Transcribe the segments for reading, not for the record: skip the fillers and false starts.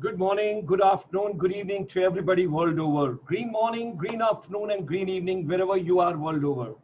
Good morning, good afternoon, good evening to everybody world over. Green morning, green afternoon, and green evening wherever you are world over.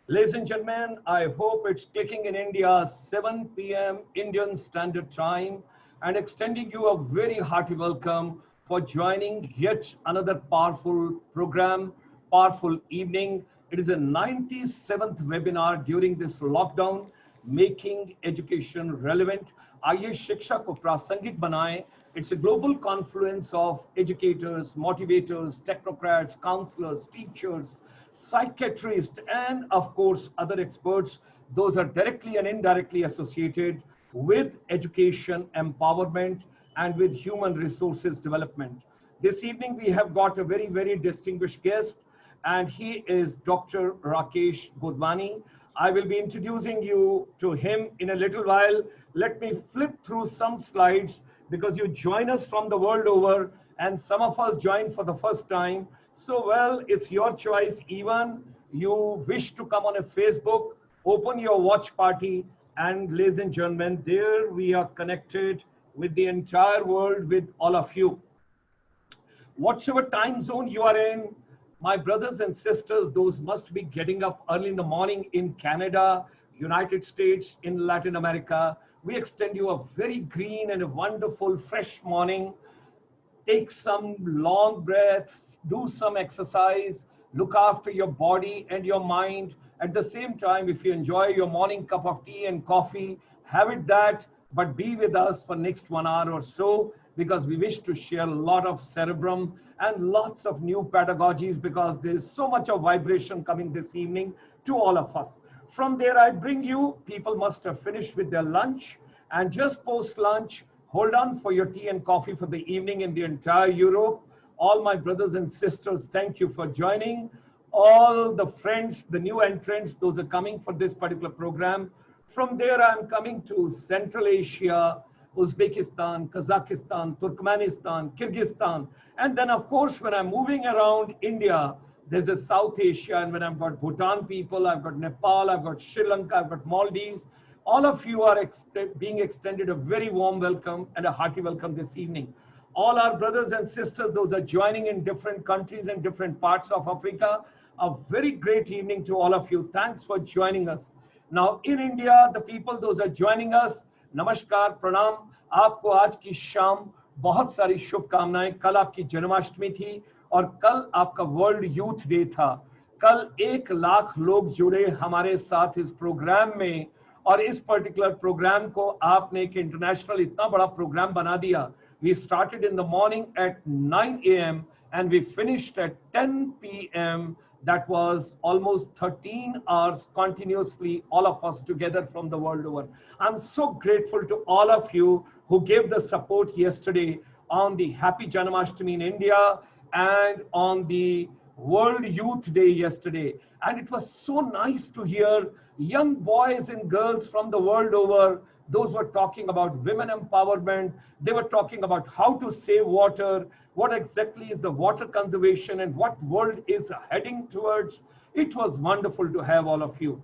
Ladies and gentlemen, I hope it's clicking in India 7 p.m. Indian Standard Time and extending you a very hearty welcome for joining yet another powerful program, powerful evening. It is a 97th webinar during this lockdown, making education relevant. आइए शिक्षा को प्रासंगिक बनाएं. It's a global confluence of educators, motivators, technocrats, counselors, teachers, psychiatrists, and of course other experts. Those are directly and indirectly associated with education empowerment and with human resources development. This evening we have got a very distinguished guest, and he is Dr. Rakesh Godhwani. I will be introducing you to him in a little while. Let me flip through some slides because you join us from the world over and some of us join for the first time. So, well, it's your choice. Even you wish to come on a Facebook, open your watch party, and ladies and gentlemen, there we are connected with the entire world, with all of you. Whatever time zone you are in, my brothers and sisters, those must be getting up early in the morning in Canada, United States, in Latin America. We extend you a very green and a wonderful fresh morning. Take some long breaths, do some exercise, look after your body and your mind. At the same time, if you enjoy your morning cup of tea and coffee, have it that, but be with us for next 1 hour or so, because we wish to share a lot of cerebrum and lots of new pedagogies, because there is so much of vibration coming this evening to all of us. From there, I bring you, people must have finished with their lunch, and just post lunch, hold on for your tea and coffee for the evening in the entire Europe. All my brothers and sisters, thank you for joining. All the friends, the new entrants, those are coming for this particular program. From there, I'm coming to Central Asia, Uzbekistan, Kazakhstan, Turkmenistan, Kyrgyzstan. And then, of course, when I'm moving around India, there's a South Asia, and when I've got Bhutan people, I've got Nepal, I've got Sri Lanka, I've got Maldives. All of you are being extended a very warm welcome and a hearty welcome this evening. All our brothers and sisters, those are joining in different countries and different parts of Africa, a very great evening to all of you. Thanks for joining us. Now in India, the people, those are joining us, नमस्कार प्रणाम आपको आज की शाम बहुत सारी शुभकामनाएं. कल आपकी जन्माष्टमी थी और कल आपका वर्ल्ड यूथ डे था. कल 1 लाख लोग जुड़े हमारे साथ इस प्रोग्राम में, और इस पर्टिकुलर प्रोग्राम को आपने एक इंटरनेशनल इतना बड़ा प्रोग्राम बना दिया. We started in the morning at 9 a.m. and we finished at 10 p.m. That was almost 13 hours continuously, all of us together from the world over. I'm so grateful to all of you who gave the support yesterday on the Happy Janmashtami in India and on the World Youth Day yesterday. And it was so nice to hear young boys and girls from the world over. Those were talking about women empowerment. They were talking about how to save water, what exactly is the water conservation, and what world is heading towards. It was wonderful to have all of you.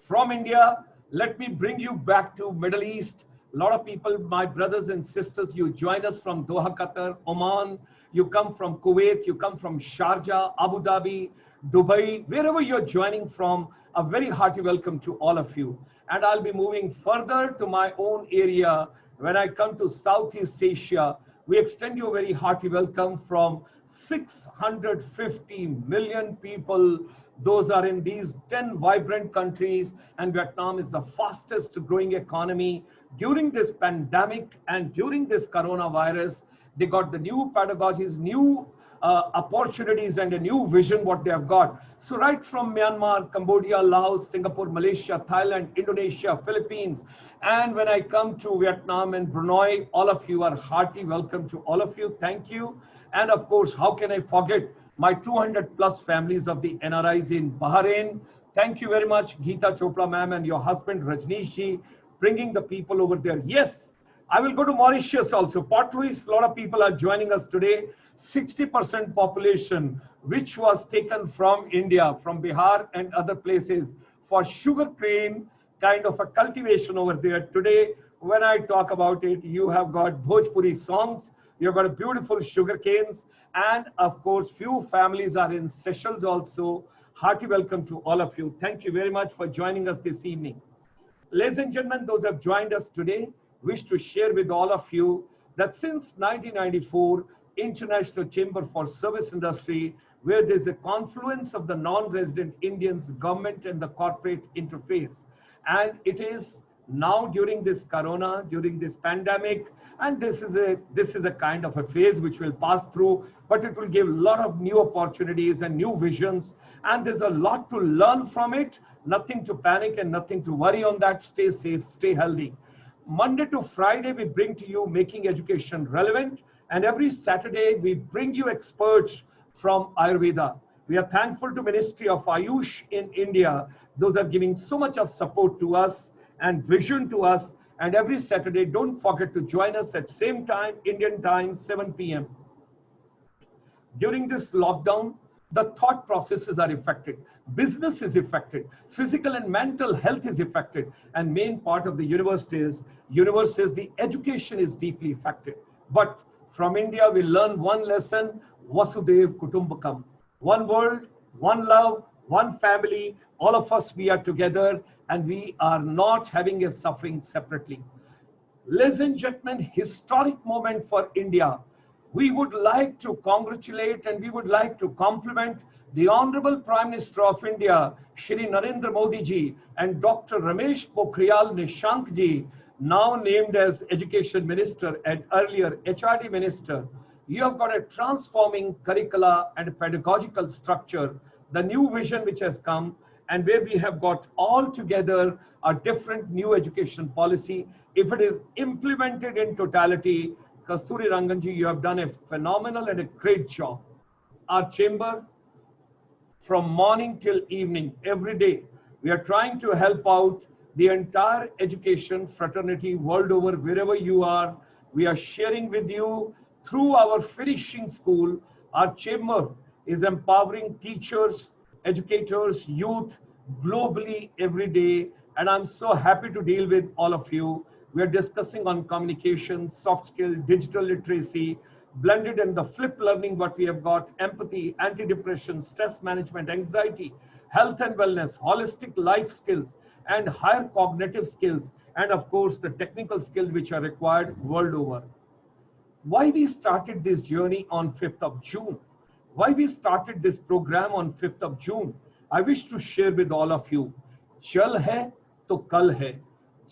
From India, let me bring you back to Middle East. A lot of people, my brothers and sisters, you join us from Doha, Qatar, Oman. You come from Kuwait, you come from Sharjah, Abu Dhabi, Dubai, wherever you're joining from, a very hearty welcome to all of you. And I'll be moving further to my own area. When I come to Southeast Asia, we extend you a very hearty welcome from 650 million people. Those are in these 10 vibrant countries, and Vietnam is the fastest growing economy. During this pandemic and during this coronavirus, they got the new pedagogies, new opportunities, and a new vision what they have got. So right from Myanmar, Cambodia, Laos, Singapore, Malaysia, Thailand, Indonesia, Philippines, and when I come to Vietnam and Brunei, all of you are hearty welcome to all of you. Thank you. And of course, how can I forget my 200 plus families of the NRIs in Bahrain. Thank you very much, Geeta Chopra ma'am, and your husband Rajneesh ji, bringing the people over there. Yes, I will go to Mauritius also. Port Louis, a lot of people are joining us today. 60% population, which was taken from India, from Bihar and other places for sugar cane kind of a cultivation over there. Today, when I talk about it, you have got Bhojpuri songs, you've got beautiful sugar canes, and of course, few families are in Seychelles also. Hearty welcome to all of you. Thank you very much for joining us this evening. Ladies and gentlemen, those who have joined us today, wish to share with all of you that since 1994, International Chamber for Service Industry, where there's a confluence of the non-resident Indians, government and the corporate interface. And it is now during this corona, during this pandemic, and this is a kind of a phase which will pass through, but it will give a lot of new opportunities and new visions, and there's a lot to learn from it. Nothing to panic and nothing to worry on that. Stay safe, stay healthy. Monday to Friday, we bring to you making education relevant, and every Saturday we bring you experts from Ayurveda. We are thankful to Ministry of Ayush in India. Those are giving so much of support to us and vision to us. And every Saturday, don't forget to join us at same time, Indian time, 7 p.m. During this lockdown, the thought processes are affected. Business is affected. Physical and mental health is affected. And main part of the universe is the education is deeply affected. But from India, we learn one lesson, Vasudev Kutumbakam. One world, one love, one family. All of us, we are together and we are not having a suffering separately. Ladies and gentlemen, historic moment for India. We would like to congratulate and we would like to compliment the Honorable Prime Minister of India, Shri Narendra Modi ji, and Dr. Ramesh Pokhriyal Nishank ji, now named as Education Minister and earlier HRD Minister. You have got a transforming curricula and pedagogical structure, the new vision which has come, and where we have got all together a different new education policy. If it is implemented in totality, Kasturi Ranganji, you have done a phenomenal and a great job. Our chamber, from morning till evening, every day, we are trying to help out the entire education fraternity world over, wherever you are. We are sharing with you through our finishing school. Our chamber is empowering teachers, educators, youth globally every day. And I'm so happy to deal with all of you. We are discussing on communication, soft skill, digital literacy, blended and the flip learning, what we have got, empathy, anti-depression, stress management, anxiety, health and wellness, holistic life skills, and higher cognitive skills, and of course the technical skills which are required world over. Why we started this journey on 5th of June? Why we started this program on 5th of June? I wish to share with all of you. Jal hai to kal hai.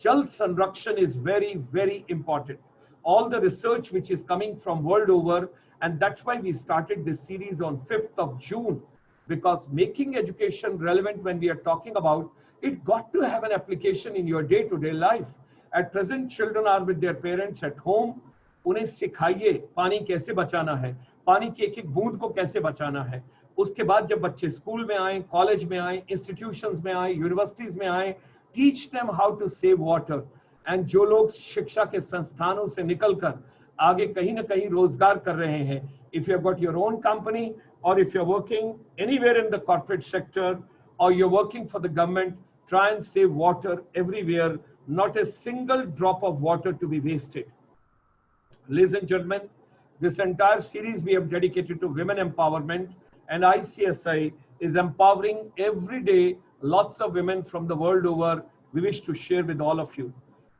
Jal Sanrakshan is very, very important. All the research which is coming from world over, and that's why we started this series on 5th of June, because making education relevant, when we are talking about, it got to have an application in your day-to-day life. At present, children are with their parents at home. उन्हें सिखाइए पानी कैसे बचाना है, पानी की एक एक बूंद को कैसे बचाना है. उसके बाद जब बच्चे स्कूल में आए, कॉलेज में आए, इंस्टीट्यूशंस में आए, यूनिवर्सिटीज में आए, teach them how to save water. And जो लोग शिक्षा के संस्थानों से निकलकर आगे कहीं ना कहीं रोजगार कर रहे हैं, if you have got your own company और if you are working anywhere in the corporate sector or you're working for the government, try and save water everywhere, not a single drop of water to be wasted. Ladies and gentlemen, this entire series we have dedicated to women empowerment, and ICSI is empowering every day lots of women from the world over. We wish to share with all of you.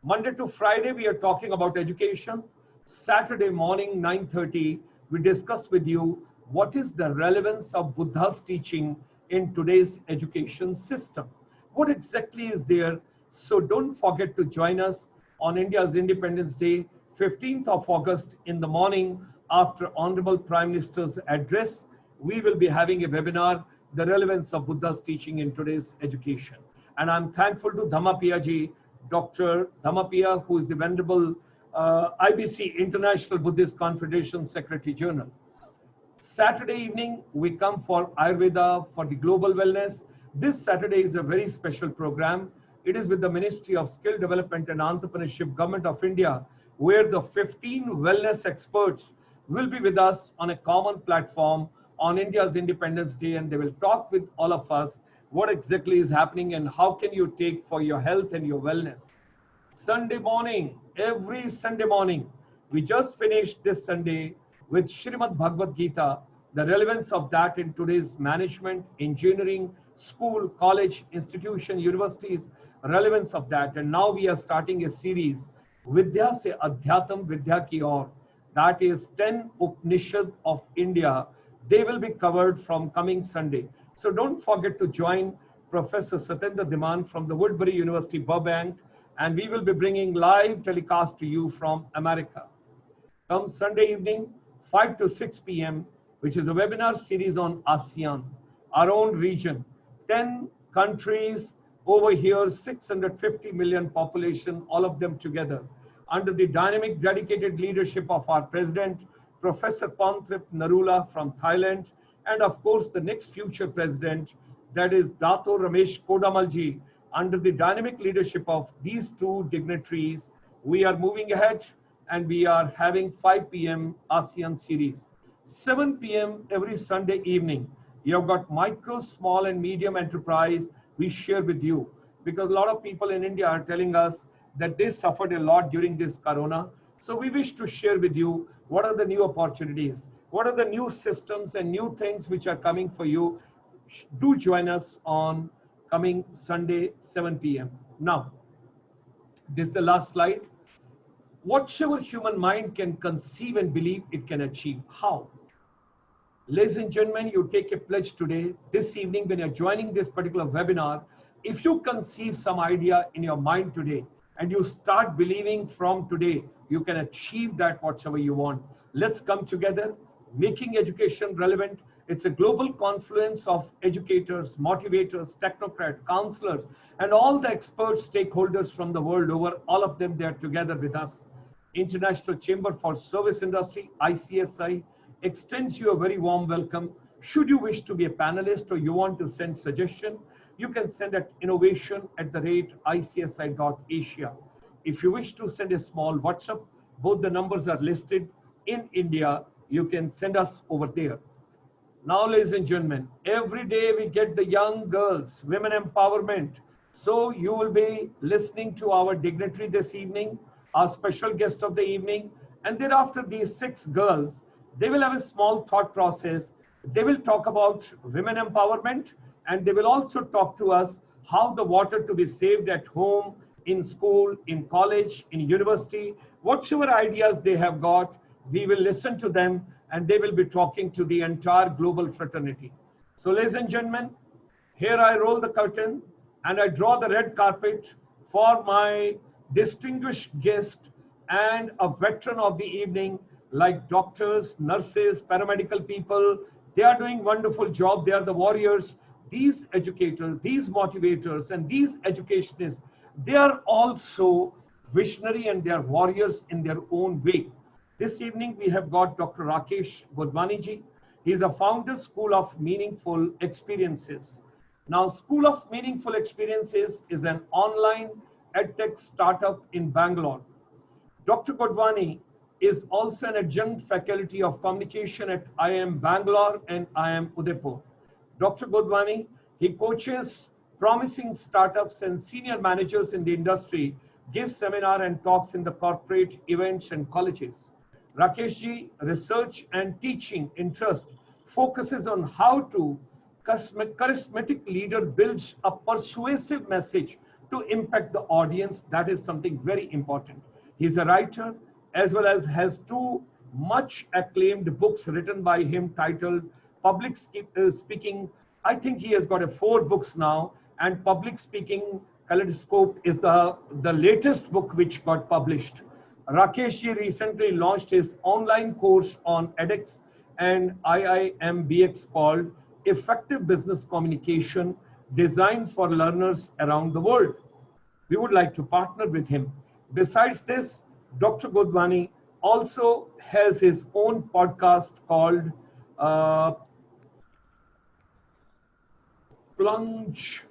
Monday to Friday, we are talking about education. Saturday morning, 9:30, we discuss with you what is the relevance of Buddha's teaching in today's education system. What exactly is there? So don't forget to join us on India's Independence Day, 15th of August in the morning after Honorable Prime Minister's address. We will be having a webinar, the relevance of Buddha's teaching in today's education. And I'm thankful to Dhammapiya ji, Dr. Dhammapiya, who is the Venerable IBC, International Buddhist Confederation Secretary General. Saturday evening, we come for Ayurveda, for the global wellness. This Saturday is a very special program. It is with the Ministry of Skill Development and Entrepreneurship, Government of India, where the 15 wellness experts will be with us on a common platform on India's Independence Day, and they will talk with all of us what exactly is happening and how can you take for your health and your wellness. Sunday morning, every Sunday morning. We just finished this Sunday with Srimad Bhagavad Gita, the relevance of that in today's management, engineering, school, college, institution, universities, relevance of that. And now we are starting a series, Vidya se Adhyatam Vidya ki Aur. That is 10 Upanishad of India. They will be covered from coming Sunday. So don't forget to join Professor Satyendra Dhiman from the Woodbury University, Burbank, and we will be bringing live telecast to you from America. Come Sunday evening, 5 to 6 p.m., which is a webinar series on ASEAN, our own region. 10 countries over here, 650 million population, all of them together, under the dynamic, dedicated leadership of our president, Professor Pantrip Narula from Thailand, and of course the next future president, that is Dato Ramesh Kodamalji. Under the dynamic leadership of these two dignitaries, we are moving ahead and we are having 5 p.m. ASEAN series. 7 p.m. every Sunday evening. You have got micro, small and medium enterprise we share with you, because a lot of people in India are telling us that they suffered a lot during this corona. So we wish to share with you what are the new opportunities, what are the new systems and new things which are coming for you. Do join us on coming Sunday, 7 p.m. Now, this is the last slide. Whatever human mind can conceive and believe, it can achieve. How? Ladies and gentlemen, you take a pledge today, this evening, when you're joining this particular webinar. If you conceive some idea in your mind today and you start believing from today, you can achieve that whatever you want. Let's come together, making education relevant. It's a global confluence of educators, motivators, technocrats, counselors, and all the expert stakeholders from the world over. All of them, they're together with us. International Chamber for Service Industry, ICSI, extends you a very warm welcome. Should you wish to be a panelist or you want to send suggestion, you can send at innovation@icsi.asia. If you wish to send a small WhatsApp, both the numbers are listed in India. You can send us over there. Now, ladies and gentlemen, every day we get the young girls, women empowerment. So you will be listening to our dignitary this evening, our special guest of the evening, and thereafter these 6 girls, they will have a small thought process. They will talk about women empowerment, and they will also talk to us how the water to be saved at home, in school, in college, in university, whatever ideas they have got, we will listen to them and they will be talking to the entire global fraternity. So ladies and gentlemen, here I roll the curtain and I draw the red carpet for my distinguished guest and a veteran of the evening, like doctors, nurses, paramedical people. They are doing wonderful job. They are the warriors. These educators, these motivators, and these educationists, they are also visionary and they are warriors in their own way. This evening we have got Dr. Rakesh Godhwani ji. He is a founder, School of Meaningful Experiences. Now, School of Meaningful Experiences is an online edtech startup in Bangalore. Dr. Godhwani is also an adjunct faculty of communication at IIM Bangalore and IIM Udaipur. Dr. Godhwani, he coaches promising startups and senior managers in the industry, gives seminar and talks in the corporate events and colleges. Rakesh ji, research and teaching interest focuses on how to charismatic leader builds a persuasive message to impact the audience. That is something very important. He's a writer as well as has 2 much acclaimed books written by him titled Public Speaking. I think he has got 4 books now, and Public Speaking Kaleidoscope is the latest book which got published. Rakesh ji recently launched his online course on edX and IIMBX called Effective Business Communication, designed for learners around the world. We would like to partner with him. Besides this, Dr. Godhwani also has his own podcast called Plunge,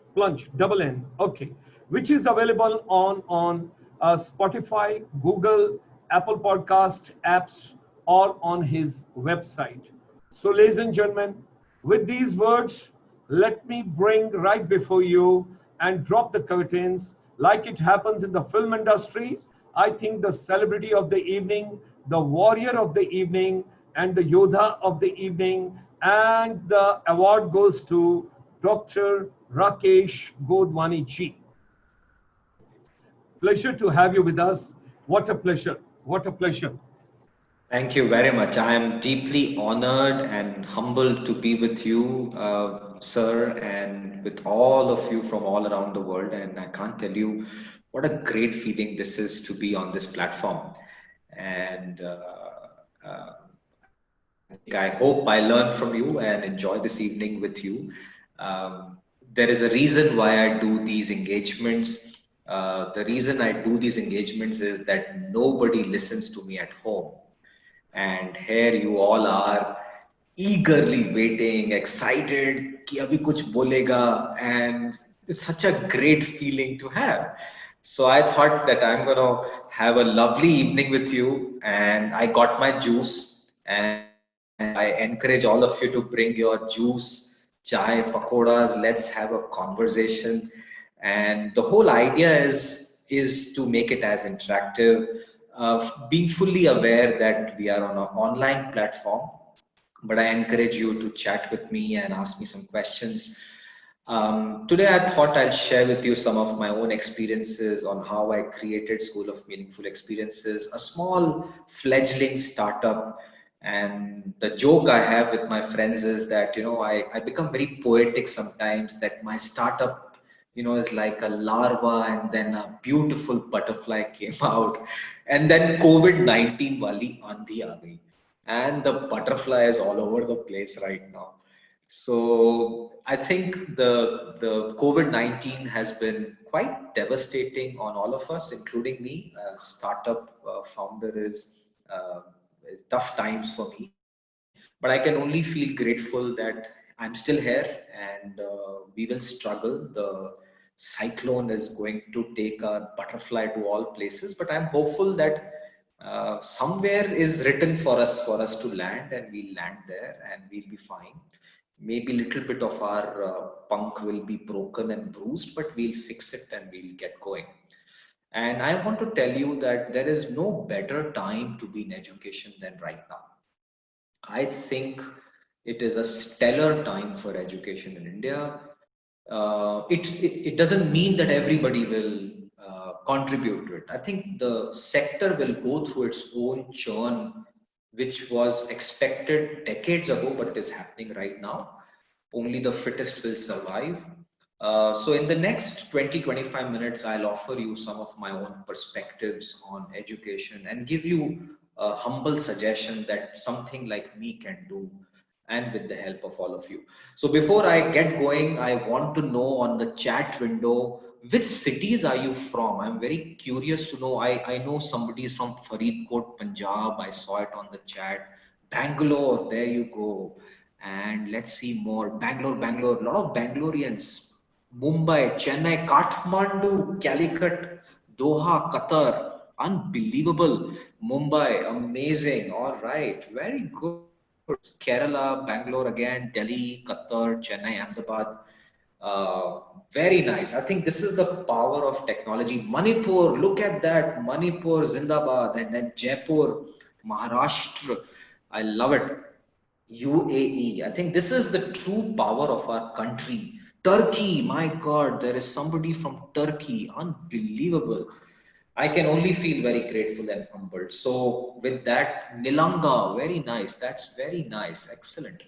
double N, okay, which is available on Spotify, Google, Apple Podcast apps, or on his website. So, ladies and gentlemen, with these words, let me bring right before you and drop the curtains like it happens in the film industry. I think the celebrity of the evening, the warrior of the evening, and the Yodha of the evening, and the award goes to Dr. Rakesh Godhwani ji. Pleasure to have you with us. What a pleasure. What a pleasure. Thank you very much. I am deeply honored and humbled to be with you, sir, and with all of you from all around the world. And I can't tell you what a great feeling this is to be on this platform. And uh, I hope I learn from you and enjoy this evening with you. Um, there is a reason why I do these engagements. The reason I do these engagements is that nobody listens to me at home, and here you all are eagerly waiting, excited कि अभी कुछ बोलेगा, and it's such a great feeling to have. So I thought that I'm gonna have a lovely evening with you, and I got my juice, and I encourage all of you to bring your juice, chai, pakoras. Let's have a conversation, and the whole idea is to make it as interactive, being fully aware that we are on an online platform, but I encourage you to chat with me and ask me some questions. Today, I thought I'll share with you some of my own experiences on how I created School of Meaningful Experiences, a small fledgling startup. And the joke I have with my friends is that, I become very poetic sometimes, that my startup, is like a larva and then a beautiful butterfly came out. And then COVID-19 wali andhi aa gayi, and the butterfly is all over the place right now. So I think the COVID-19 has been quite devastating on all of us, including me. Startup founder is tough times for me, but I can only feel grateful that I'm still here, and we will struggle. The cyclone is going to take our butterfly to all places, but I'm hopeful that somewhere is written for us to land, and we'll land there and we'll be fine. Maybe a little bit of our punk will be broken and bruised, but we'll fix it and we'll get going. And I want to tell you that there is no better time to be in education than right now. I think it is a stellar time for education in India. It doesn't mean that everybody will contribute to it. I think the sector will go through its own churn, which was expected decades ago, but it is happening right now. Only the fittest will survive. So in the next 20-25 minutes, I'll offer you some of my own perspectives on education and give you a humble suggestion that something like me can do, and with the help of all of you. So before I get going, I want to know on the chat window, which cities are you from? I'm very curious to know. I know somebody is from Faridkot, Punjab. I saw it on the chat. Bangalore, there you go. And let's see more. Bangalore, a lot of Bangaloreans. Mumbai, Chennai, Kathmandu, Calicut, Doha, Qatar. Unbelievable. Mumbai, amazing. All right, very good. Kerala, Bangalore again, Delhi, Qatar, Chennai, Ahmedabad. Very nice. I think this is the power of technology. Manipur, look at that. Manipur, Zindabad, and then Jaipur, Maharashtra. I love it. UAE. I think this is the true power of our country. Turkey, my God, there is somebody from Turkey. Unbelievable. I can only feel very grateful and humbled. So, with that, Nilanga, very nice. That's very nice. Excellent.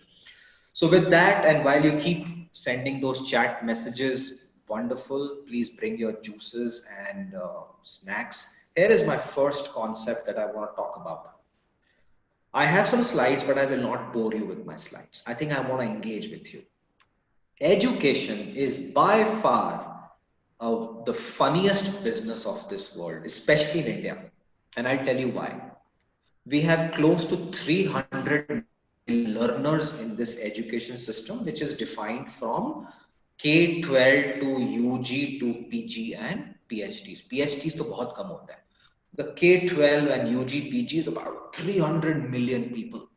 So, with that, and while you keep sending those chat messages, wonderful, please bring your juices and snacks. Here is my first concept that I want to talk about. I have some slides, but I will not bore you with my slides. I think I want to engage with you. Education is by far the funniest business of this world, especially in India. And I'll tell you why. We have close to 300 million learners in this education system, which is defined from K-12 to UG to PG and PhDs. PhDs to बहुत कम होता है. The K-12 and UG PG is about 300 million people.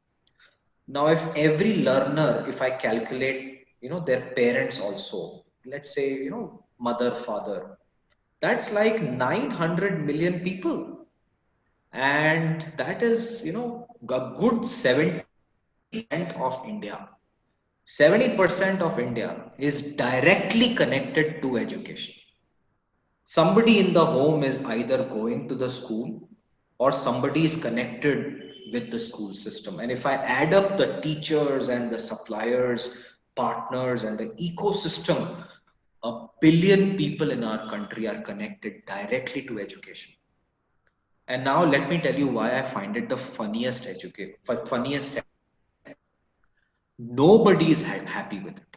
Now, if every learner, if I calculate, their parents also, let's say, mother, father, That's like 900 million people. And that is, a good 70% of India. 70% of India is directly connected to education. Somebody in the home is either going to the school or somebody is connected with the school system. And if I add up the teachers and the suppliers, partners, and the ecosystem, a billion people in our country are connected directly to education. And now let me tell you why I find it the funniest. Nobody is happy with it.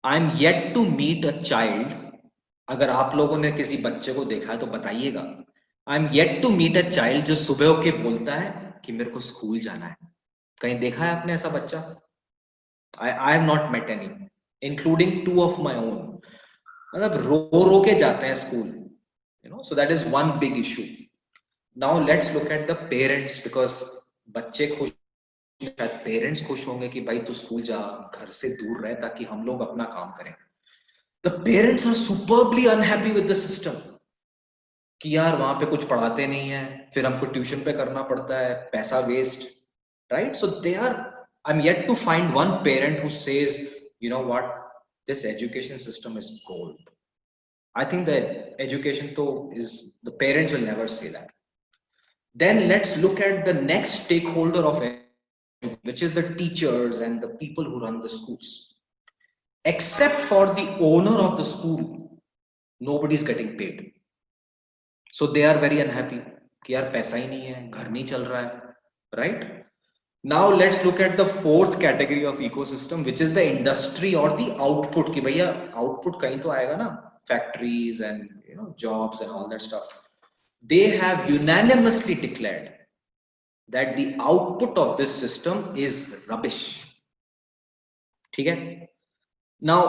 I'm yet to meet a child. अगर आप लोगों ने किसी बच्चे को देखा है तो बताइएगा. I'm yet to meet a child जो सुबह उठ के बोलता है कि मेरे को स्कूल जाना है. कहीं देखा है आपने ऐसा बच्चा? I have not met any, including two of my own. मतलब रो के जाते हैं school. So that is one big issue. Now let's look at the parents, because बच्चे खुश, शायद पेरेंट्स खुश होंगे कि भाई तू स्कूल जा, घर से दूर रहे ताकि हम लोग अपना काम करें. The parents are superbly unhappy with the system कि यार वहां पे कुछ पढ़ाते नहीं है, फिर हमको ट्यूशन पे करना पड़ता है, पैसा waste, right? So I'm yet to find one parent who says, you know what, this education system is gold. I think that education though is, the parents will never say that. Then let's look at the next stakeholder of education, which is the teachers and the people who run the schools. Except for the owner of the school, nobody is getting paid. So they are very unhappy कि यार पैसा ही नहीं है, घर नहीं चल रहा है, right? Now let's look at the fourth category of ecosystem, which is the industry or the output. कि भैया output कहीं तो आएगा ना, factories and jobs and all that stuff. They have unanimously declared that the output of this system is rubbish. ठीक है? Now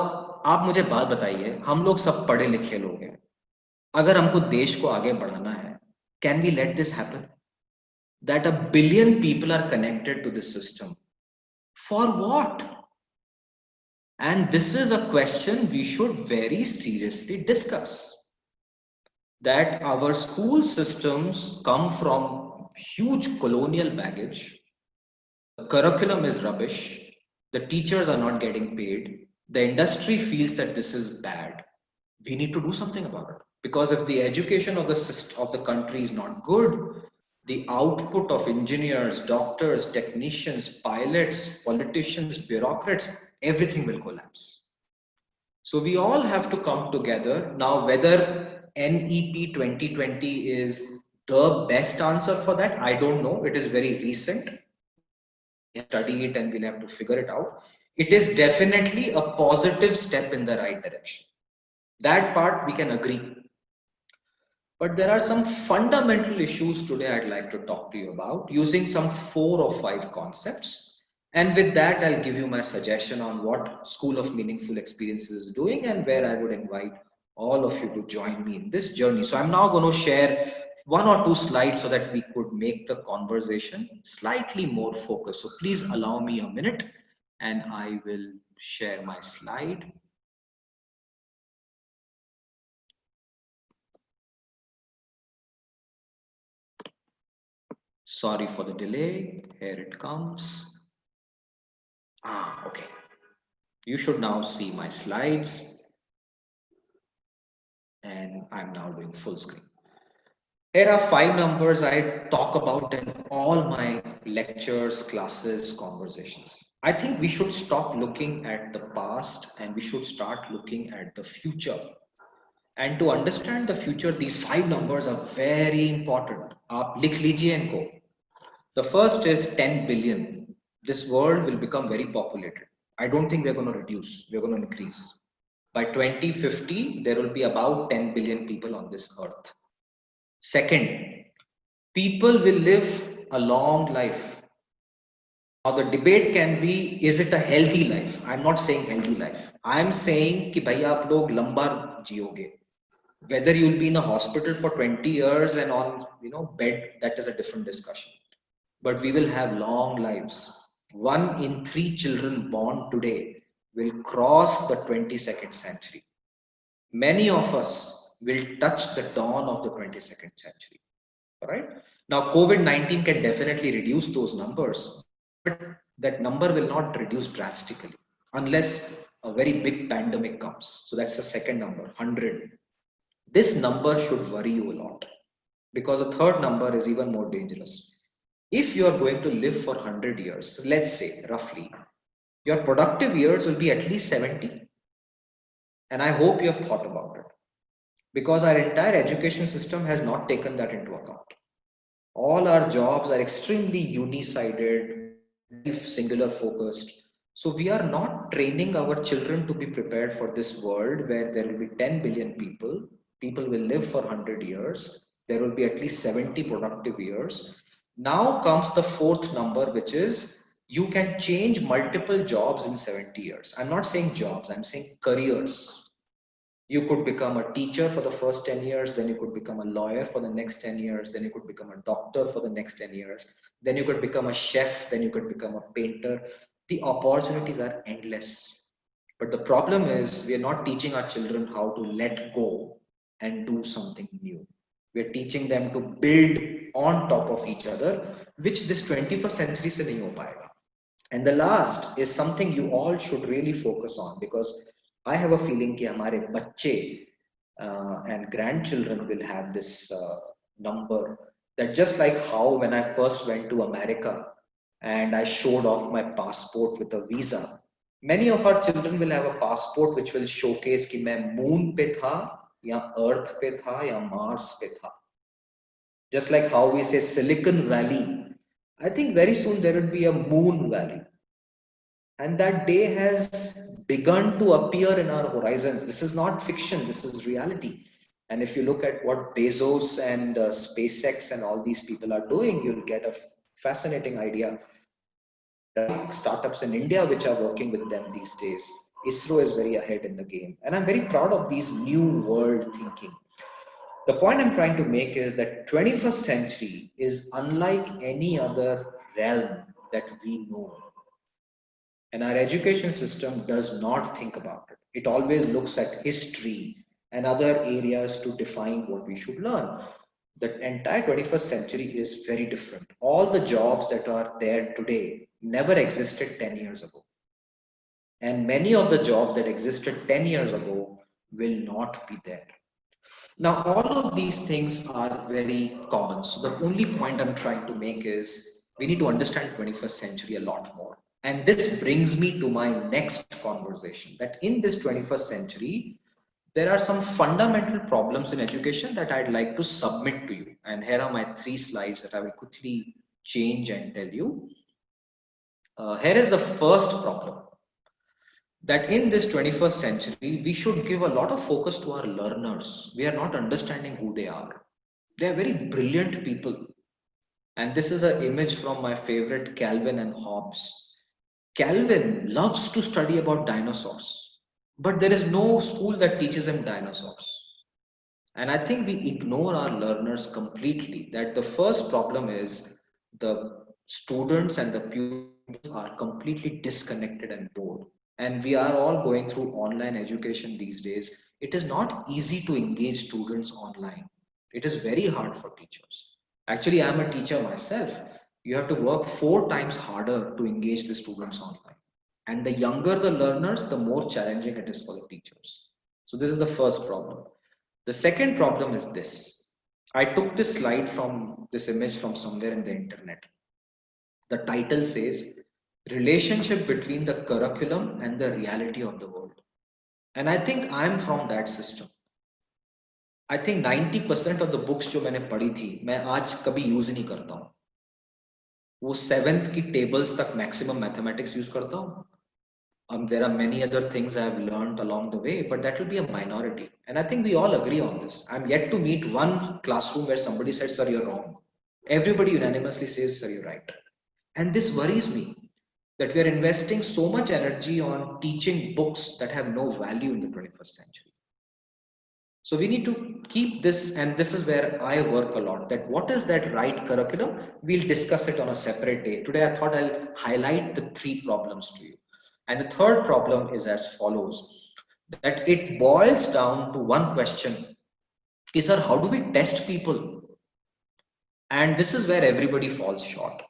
आप मुझे बात बताइए, हम लोग सब पढ़े लिखे लोग हैं, अगर हमको देश को आगे बढ़ाना है, can we let this happen? That a billion people are connected to this system. For what? And this is a question we should very seriously discuss. That our school systems come from huge colonial baggage. The curriculum is rubbish. The teachers are not getting paid. The industry feels that this is bad. We need to do something about it. Because if the education of the country is not good, the output of engineers, doctors, technicians, pilots, politicians, bureaucrats, everything will collapse. So we all have to come together. Now, whether NEP 2020 is the best answer for that, I don't know. It is very recent. We study it and we'll have to figure it out. It is definitely a positive step in the right direction. That part we can agree. But there are some fundamental issues today I'd like to talk to you about using some 4 or 5 concepts. And with that, I'll give you my suggestion on what School of Meaningful Experiences is doing and where I would invite all of you to join me in this journey. So I'm now going to share 1 or 2 slides so that we could make the conversation slightly more focused. So please allow me a minute and I will share my slide. Sorry for the delay. Here it comes. Okay. You should now see my slides. And I'm now doing full screen. Here are 5 numbers I talk about in all my lectures, classes, conversations. I think we should stop looking at the past and we should start looking at the future. And to understand the future, these 5 numbers are very important. आप लिख लीजिए इनको. The first is 10 billion. This world will become very populated. I don't think we're going to reduce, we're going to increase. By 2050, there will be about 10 billion people on this earth. Second, people will live a long life. Now the debate can be, is it a healthy life? I'm not saying healthy life. I'm saying कि भाई आप लोग लंबा जियोगे. Whether you'll be in a hospital for 20 years and on bed, that is a different discussion. But we will have long lives. 1 in 3 children born today will cross the 22nd century. Many of us will touch the dawn of the 22nd century. All right. Now, COVID-19 can definitely reduce those numbers, but that number will not reduce drastically unless a very big pandemic comes. So that's the second number, 100. This number should worry you a lot because the third number is even more dangerous. If you are going to live for 100 years, let's say roughly, your productive years will be at least 70. And I hope you have thought about it because our entire education system has not taken that into account. All our jobs are extremely uni-sided, very singular focused. So we are not training our children to be prepared for this world where there will be 10 billion people. People will live for 100 years. There will be at least 70 productive years. Now comes the fourth number, which is you can change multiple jobs in 70 years. I'm not saying jobs, I'm saying careers. You could become a teacher for the first 10 years, then you could become a lawyer for the next 10 years, then you could become a doctor for the next 10 years, then you could become a chef, then you could become a painter. The opportunities are endless. But the problem is we are not teaching our children how to let go and do something new. We are teaching them to build on top of each other, which this 21st century se nahi ho payega. And the last is something you all should really focus on because I have a feeling कि हमारे बच्चे and grandchildren will have this number that just like how when I first went to America and I showed off my passport with a visa, many of our children will have a passport which will showcase कि मैं moon पे था या earth पे था या Mars पे था. Just like how we say Silicon Valley, I think very soon there will be a Moon Valley. And that day has begun to appear in our horizons. This is not fiction, this is reality. And if you look at what Bezos and SpaceX and all these people are doing, you'll get a fascinating idea. Startups in India which are working with them these days. ISRO is very ahead in the game. And I'm very proud of these new world thinking. The point I'm trying to make is that 21st century is unlike any other realm that we know. And our education system does not think about it. It always looks at history and other areas to define what we should learn. The entire 21st century is very different. All the jobs that are there today never existed 10 years ago. And many of the jobs that existed 10 years ago will not be there. Now, all of these things are very common. So the only point I'm trying to make is we need to understand 21st century a lot more. And this brings me to my next conversation that in this 21st century, there are some fundamental problems in education that I'd like to submit to you. And here are my 3 slides that I will quickly change and tell you. Here is the first problem. That in this 21st century, we should give a lot of focus to our learners. We are not understanding who they are. They are very brilliant people. And this is an image from my favorite Calvin and Hobbes. Calvin loves to study about dinosaurs, but there is no school that teaches him dinosaurs. And I think we ignore our learners completely. That the first problem is the students and the pupils are completely disconnected and bored. And we are all going through online education these days. It is not easy to engage students online. It is very hard for teachers. Actually, I'm a teacher myself. You have to work 4 times harder to engage the students online. And the younger the learners, the more challenging it is for the teachers. So this is the first problem. The second problem is this. I took this slide from this image from somewhere in the internet. The title says, relationship between the curriculum and the reality of the world. And I think I'm from that system. I think 90% of the books जो मैंने पढ़ी थी मैं आज कभी use नहीं करता हूँ. वो 7th की tables तक maximum mathematics use करता हूँ. There are many other things I have learned along the way, but that will be a minority. And I think we all agree on this. I'm yet to meet one classroom where somebody said, sir, you're wrong. Everybody unanimously says, sir, you're right. And this worries me that we are investing so much energy on teaching books that have no value in the 21st century. So we need to keep this, and this is where I work a lot, that what is that right curriculum? We'll discuss it on a separate day. Today, I thought I'll highlight the 3 problems to you. And the third problem is as follows, that it boils down to one question. Ki, sir, how do we test people? And this is where everybody falls short.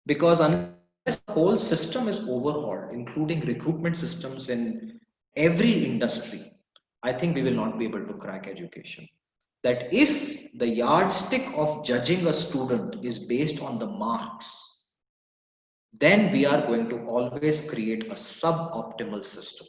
Because unless the whole system is overhauled, including recruitment systems in every industry, I think we will not be able to crack education. That if the yardstick of judging a student is based on the marks, then we are going to always create a suboptimal system.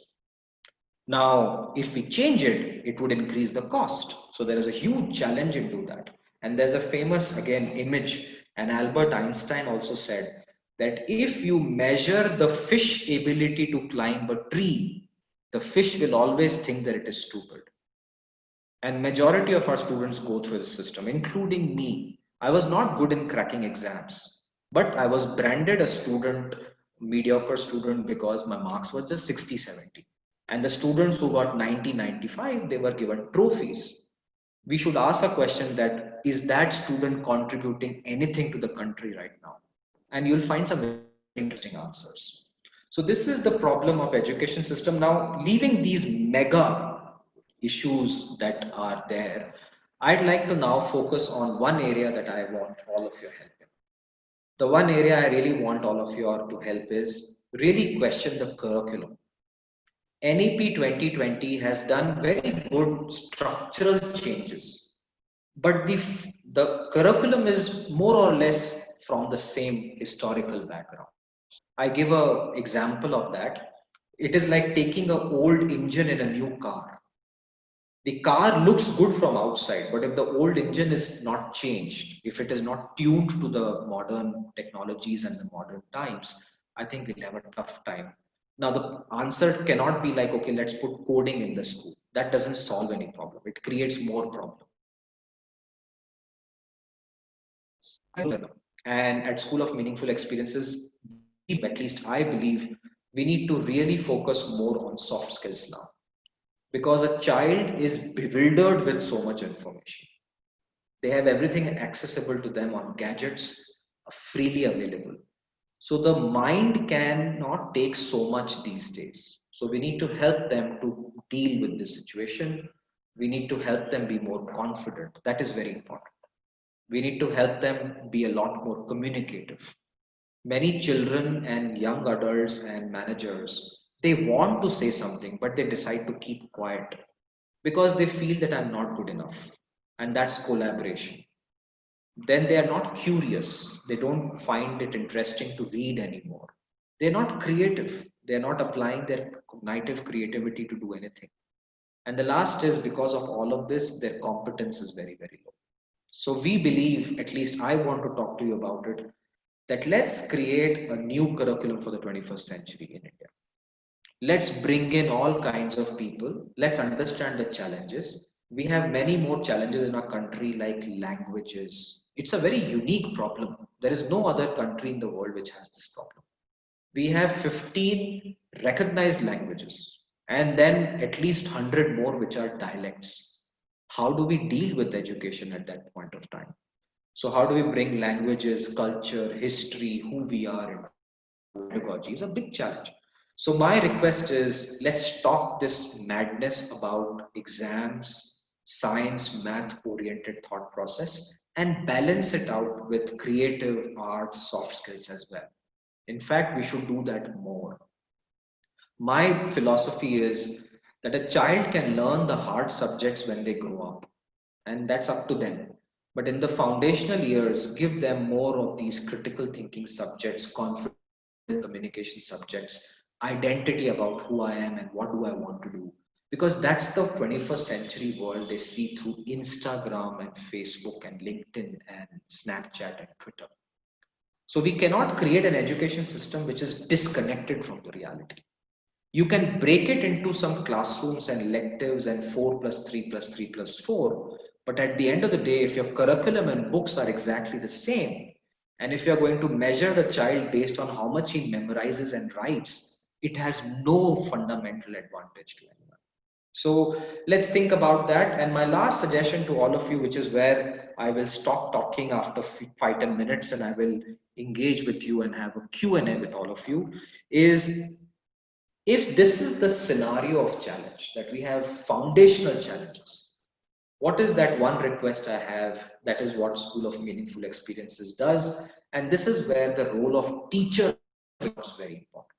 Now, if we change it, it would increase the cost. So there is a huge challenge into that. And there's a famous, again, image, and Albert Einstein also said that if you measure the fish ability to climb a tree, the fish will always think that it is stupid. And majority of our students go through the system, including me. I was not good in cracking exams, but I was branded a student, mediocre student, because my marks were just 60, 70. And the students who got 90, 95, they were given trophies. We should ask a question that, is that student contributing anything to the country right now? And you'll find some very interesting answers. So this is the problem of education system. Now, leaving these mega issues that are there, I'd like to now focus on one area that I want all of your help in. The one area I really want all of you to help is really question the curriculum. NEP 2020 has done very good structural changes, but the curriculum is more or less from the same historical background. I give an example of that. It is like taking an old engine in a new car. The car looks good from outside, but if the old engine is not changed, if it is not tuned to the modern technologies and the modern times, I think we'll have a tough time. Now, the answer cannot be like, okay, let's put coding in the school. That doesn't solve any problem. It creates more problems. And at School of Meaningful Experiences, at least I believe, we need to really focus more on soft skills now, because a child is bewildered with so much information. They have everything accessible to them on gadgets, freely available. So the mind cannot take so much these days. So we need to help them to deal with this situation. We need to help them be more confident. That is very important. We need to help them be a lot more communicative. Many children and young adults and managers, they want to say something, but they decide to keep quiet because they feel that I'm not good enough. And that's collaboration. Then they are not curious. They don't find it interesting to read anymore. They're not creative. They're not applying their cognitive creativity to do anything. And the last is, because of all of this, their competence is very, very low. So we believe, at least I want to talk to you about it, that let's create a new curriculum for the 21st century in India. Let's bring in all kinds of people. Let's understand the challenges. We have many more challenges in our country, like languages. It's a very unique problem. There is no other country in the world which has this problem. We have 15 recognized languages, and then at least 100 more which are dialects. How do we deal with education at that point of time? So how do we bring languages, culture, history, who we are, and pedagogy is a big challenge. So my request is, let's stop this madness about exams, science, math oriented thought process, and balance it out with creative arts, soft skills as well. In fact, we should do that more. My philosophy is that a child can learn the hard subjects when they grow up, and that's up to them. But in the foundational years, give them more of these critical thinking subjects, confidence, communication subjects, identity about who I am and what do I want to do. Because that's the 21st century world they see through Instagram and Facebook and LinkedIn and Snapchat and Twitter. So we cannot create an education system which is disconnected from the reality. You can break it into some classrooms and electives and 4 plus 3 plus 3 plus 4. But at the end of the day, if your curriculum and books are exactly the same, and if you're going to measure the child based on how much he memorizes and writes, it has no fundamental advantage to anyone. So let's think about that. And my last suggestion to all of you, which is where I will stop talking after 5-10 minutes and I will engage with you and have a Q&A with all of you, is if this is the scenario of challenge, that we have foundational challenges, What is that one request I have? That is what School of Meaningful Experiences does. And this is where the role of teacher becomes very important.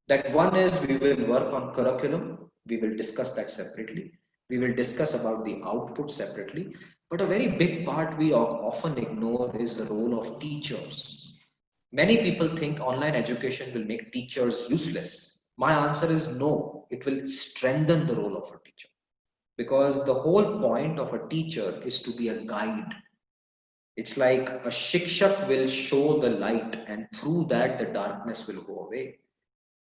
That one is we will work on curriculum. We will discuss that separately. We will discuss about the output separately. But a very big part we often ignore is the role of teachers. Many people think online education will make teachers useless. My answer is no, it will strengthen the role of a teacher. Because the whole point of a teacher is to be a guide. It's like a shikshak will show the light, and through that, the darkness will go away.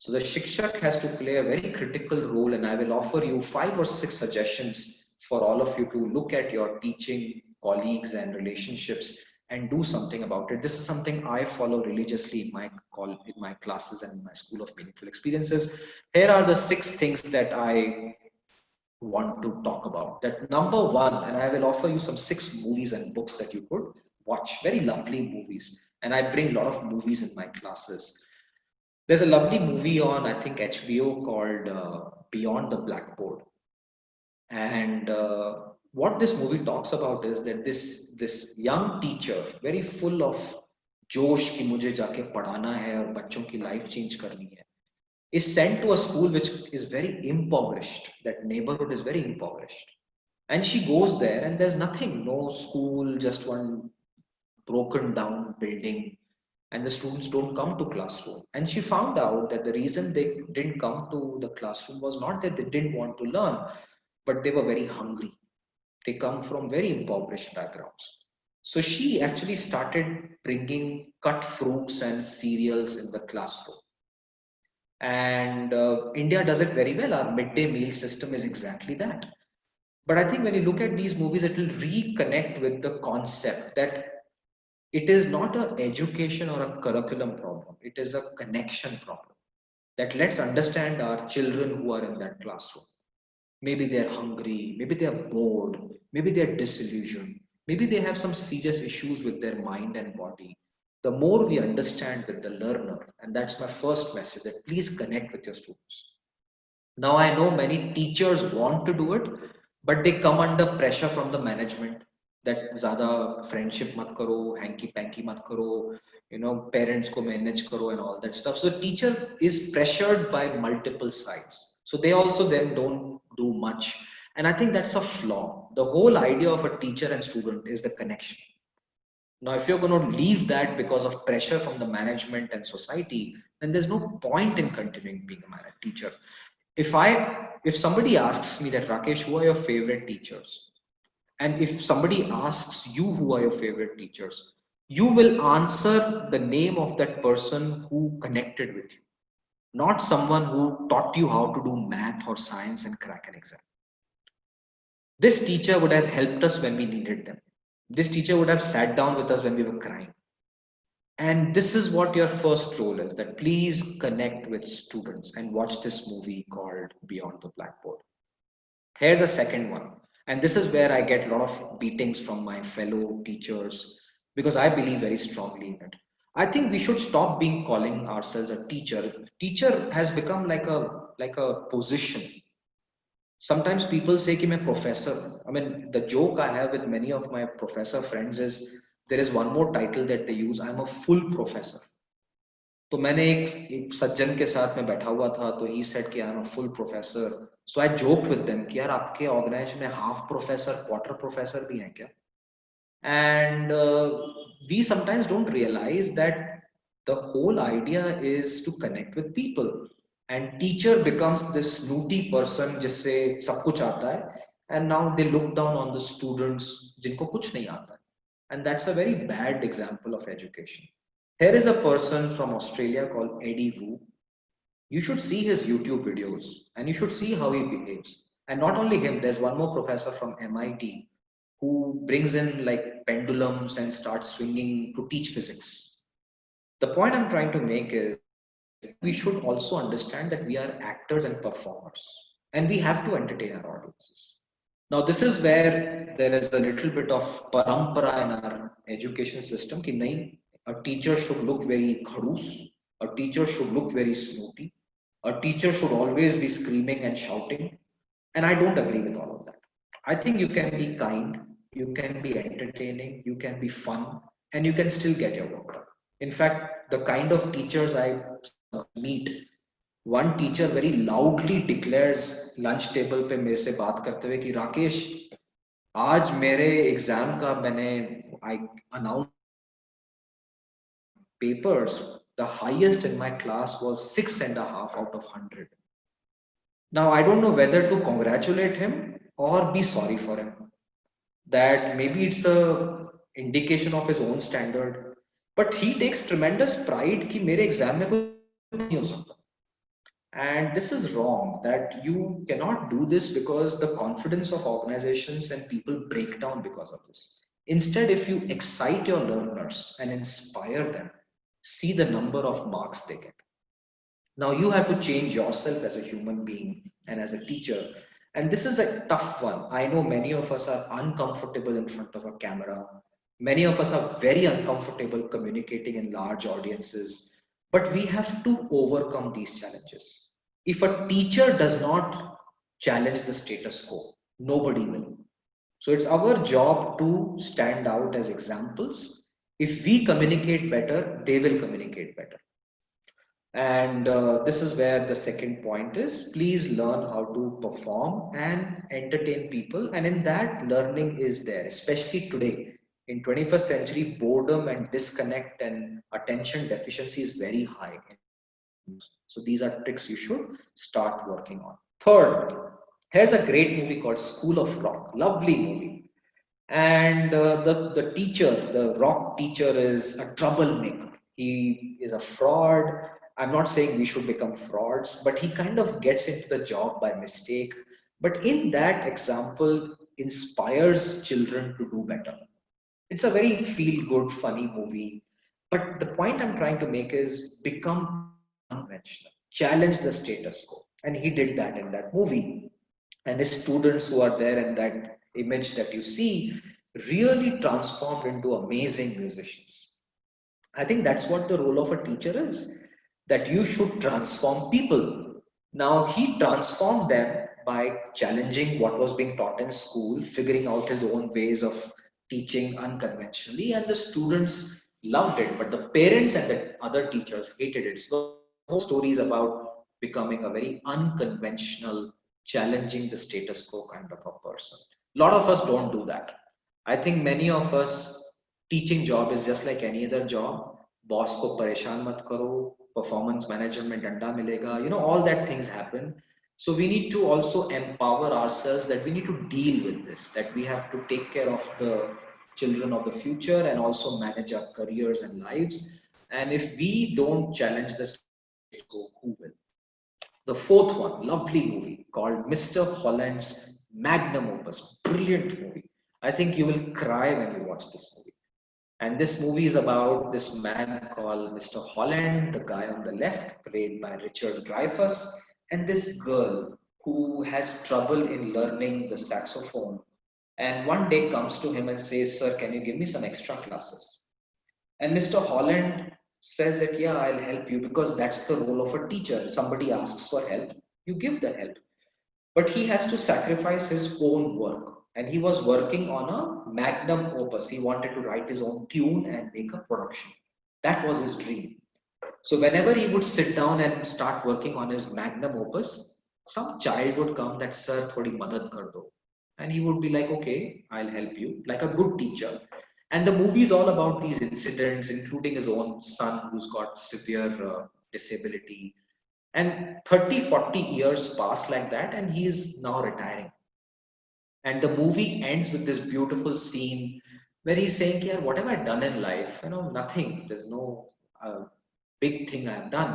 So the shikshak has to play a very critical role, and I will offer you 5 or 6 suggestions for all of you to look at your teaching colleagues and relationships and do something about it. This is something I follow religiously in my classes and in my School of Meaningful Experiences. Here are the 6 things that I want to talk about. That number one, and I will offer you some 6 movies and books that you could watch, very lovely movies. And I bring a lot of movies in my classes. There's a lovely movie on, I think, HBO called Beyond the Blackboard. And what this movie talks about is that this young teacher, very full of जोश कि मुझे जाके पढ़ाना है और बच्चों की life change करनी है, is sent to a school which is very impoverished. That neighborhood is very impoverished. And she goes there and there's nothing, no school, just one broken down building, and the students don't come to classroom. And she found out that the reason they didn't come to the classroom was not that they didn't want to learn, but they were very hungry. They come from very impoverished backgrounds. So she actually started bringing cut fruits and cereals in the classroom. And India does it very well. Our midday meal system is exactly that. But I think when you look at these movies, it will reconnect with the concept that it is not an education or a curriculum problem. It is a connection problem. That let's understand our children who are in that classroom. Maybe they're hungry, maybe they're bored, maybe they're disillusioned, maybe they have some serious issues with their mind and body. The more we understand with the learner, and that's my first message, that please connect with your students. Now, I know many teachers want to do it, but they come under pressure from the management that ज़्यादा friendship mat karo, hanky panky mat karo, parents ko manage karo and all that stuff. So the teacher is pressured by multiple sides. So they also then don't do much. And I think that's a flaw. The whole idea of a teacher and student is the connection. Now, if you're going to leave that because of pressure from the management and society, then there's no point in continuing being a teacher. If somebody asks me that, Rakesh, who are your favorite teachers? And if somebody asks you who are your favorite teachers, you will answer the name of that person who connected with you, not someone who taught you how to do math or science and crack an exam. This teacher would have helped us when we needed them. This teacher would have sat down with us when we were crying. And this is what your first role is, that please connect with students and watch this movie called Beyond the Blackboard. Here's a second one. And this is where I get a lot of beatings from my fellow teachers because I believe very strongly in it. I think we should stop calling ourselves a teacher. Teacher has become like a position. Sometimes people say कि मैं professor. I mean, the joke I have with many of my professor friends is there is one more title that they use. I'm a full professor. तो मैंने एक सज्जन के साथ में बैठा हुआ था, तो he said कि I'm a full professor. So I joked with them कि यार आपके organization में half professor, quarter professor भी हैं क्या? And we sometimes don't realize that the whole idea is to connect with people. And teacher becomes this snooty person जिससे सब कुछ आता है, and now they look down on the students जिनको कुछ नहीं आता है. And that's a very bad example of education. Here is a person from Australia called Eddie Wu. You should see his YouTube videos and you should see how he behaves. And not only him, there's one more professor from MIT who brings in like pendulums and starts swinging to teach physics. The point I'm trying to make is we should also understand that we are actors and performers and we have to entertain our audiences. Now, this is where there is a little bit of parampara in our education system. Ki nahi, a teacher should look very khadoos, a teacher should look very snooty, a teacher should always be screaming and shouting. And I don't agree with all of that. I think you can be kind, you can be entertaining, you can be fun, and you can still get your work done. In fact, the kind of teachers I meet, one teacher very loudly declares lunch table पे मेरे से बात करते हुए कि राकेश, आज मेरे exam का मैंने I announced papers, the highest in my class was 6.5 out of 100. Now I don't know whether to congratulate him or be sorry for him. That maybe it's a indication of his own standard, but he takes tremendous pride कि मेरे exam में कोई नहीं हो सकता. And this is wrong, that you cannot do this because the confidence of organizations and people break down because of this. Instead, if you excite your learners and inspire them, see the number of marks they get. Now you have to change yourself as a human being and as a teacher. And this is a tough one. I know many of us are uncomfortable in front of a camera. Many of us are very uncomfortable communicating in large audiences, but we have to overcome these challenges. If a teacher does not challenge the status quo, nobody will. So it's our job to stand out as examples. If we communicate better, they will communicate better. And this is where the second point is, please learn how to perform and entertain people. And in that, learning is there, especially today. In 21st century, boredom and disconnect and attention deficiency is very high. So these are tricks you should start working on. Third, here's a great movie called School of Rock. Lovely movie. And the teacher, the rock teacher, is a troublemaker. He is a fraud. I'm not saying we should become frauds, but he kind of gets into the job by mistake. But in that example, inspires children to do better. It's a very feel good, funny movie. But the point I'm trying to make is become unconventional, challenge the status quo. And he did that in that movie. And his students who are there in that image that you see really transformed into amazing musicians. I think that's what the role of a teacher is, that you should transform people. Now, he transformed them by challenging what was being taught in school, figuring out his own ways of teaching unconventionally, and the students loved it, but the parents and the other teachers hated it. So, the whole story is about becoming a very unconventional, challenging the status quo kind of a person. A lot of us don't do that. I think many of us, teaching job is just like any other job. Boss को परेशान मत करो, performance manager में डंडा मिलेगा, all that things happen. So we need to also empower ourselves that we need to deal with this, that we have to take care of the children of the future and also manage our careers and lives. And if we don't challenge this, who will? The fourth one, lovely movie called Mr. Holland's magnum opus, brilliant movie. I think you will cry when you watch this movie. And this movie is about this man called Mr. Holland, the guy on the left, played by Richard Dreyfuss, and this girl who has trouble in learning the saxophone. And one day comes to him and says, "Sir, can you give me some extra classes?" And Mr. Holland says that, "Yeah, I'll help you," because that's the role of a teacher. Somebody asks for help, you give the help. But he has to sacrifice his own work. And he was working on a magnum opus. He wanted to write his own tune and make a production. That was his dream. So whenever he would sit down and start working on his magnum opus, some child would come that, "Sir, thodi madad kar do." And he would be like, "Okay, I'll help you," like a good teacher. And the movie is all about these incidents, including his own son who's got severe disability. And 30, 40 years pass like that, and he's now retiring. And the movie ends with this beautiful scene where he's saying, "Yeah, what have I done in life? Nothing. There's no big thing I've done."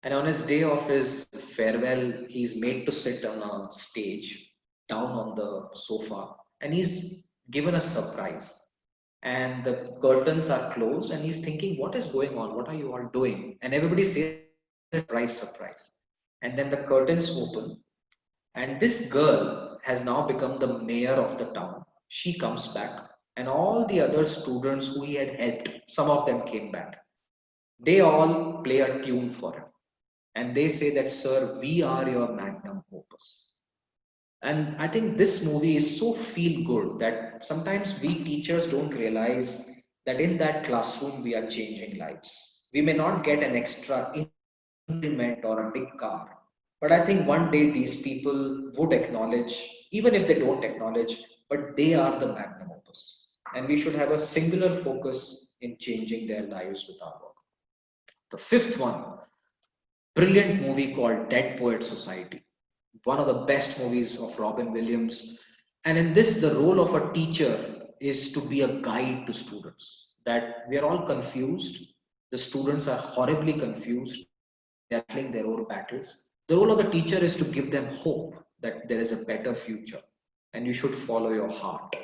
And on his day of his farewell, he's made to sit on a stage, down on the sofa, and he's given a surprise. And the curtains are closed, and he's thinking, "What is going on? What are you all doing?" And everybody says, "Surprise, surprise." And then the curtains open, and this girl has now become the mayor of the town. She comes back, and all the other students who he had helped, some of them came back. They all play a tune for him. And they say that, "Sir, we are your magnum opus." And I think this movie is so feel good that sometimes we teachers don't realize that in that classroom we are changing lives. We may not get an extra increment or a big car, but I think one day these people would acknowledge, even if they don't acknowledge, but they are the magnum opus. And we should have a singular focus in changing their lives with our work. The fifth one, brilliant movie called Dead Poet Society, one of the best movies of Robin Williams. And in this, the role of a teacher is to be a guide to students. That we are all confused. The students are horribly confused. They are battling their own battles. The role of the teacher is to give them hope that there is a better future and you should follow your heart.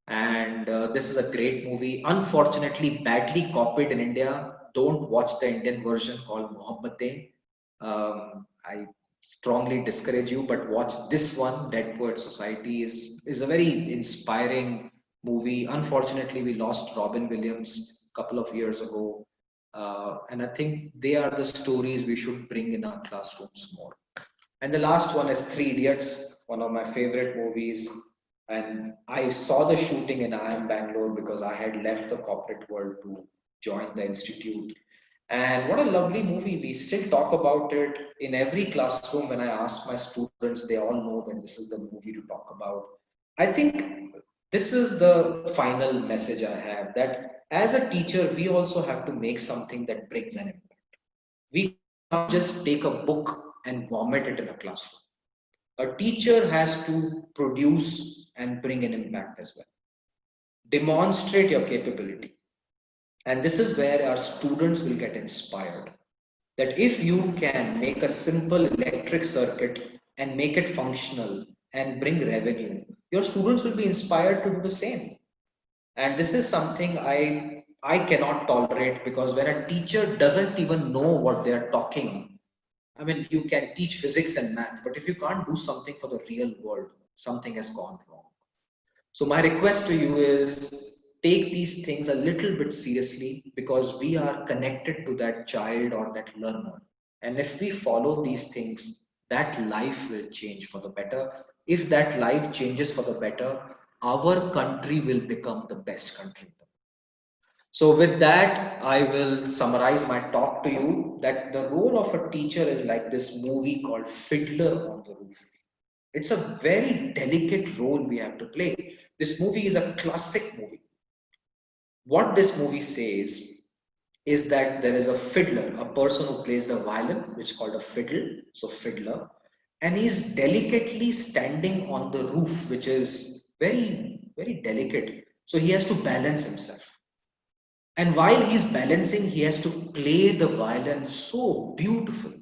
And this is a great movie. Unfortunately, badly copied in India. Don't watch the Indian version called Mohabbatein. I strongly discourage you, but watch this one. Dead Poet Society is a very inspiring movie. Unfortunately, we lost Robin Williams a couple of years ago, and I think they are the stories we should bring in our classrooms more. And the last one is Three Idiots, one of my favorite movies. And I saw the shooting in IIM Bangalore because I had left the corporate world to join the institute. And what a lovely movie. We still talk about it in every classroom. When I ask my students, they all know that this is the movie to talk about. I think this is the final message I have, that as a teacher, we also have to make something that brings an impact. We can't just take a book and vomit it in a classroom. A teacher has to produce and bring an impact as well. Demonstrate your capability. And this is where our students will get inspired. That if you can make a simple electric circuit and make it functional and bring revenue, your students will be inspired to do the same. And this is something I cannot tolerate, because when a teacher doesn't even know what they are talking, I mean, you can teach physics and math, but if you can't do something for the real world, something has gone wrong. So my request to you is, take these things a little bit seriously, because we are connected to that child or that learner. And if we follow these things, that life will change for the better. If that life changes for the better, our country will become the best country. So with that, I will summarize my talk to you, that the role of a teacher is like this movie called Fiddler on the Roof. It's a very delicate role we have to play. This movie is a classic movie. What this movie says is that there is a fiddler, a person who plays the violin, which is called a fiddle, so fiddler, and he's delicately standing on the roof, which is very, very delicate. So he has to balance himself. And while he's balancing, he has to play the violin so beautiful.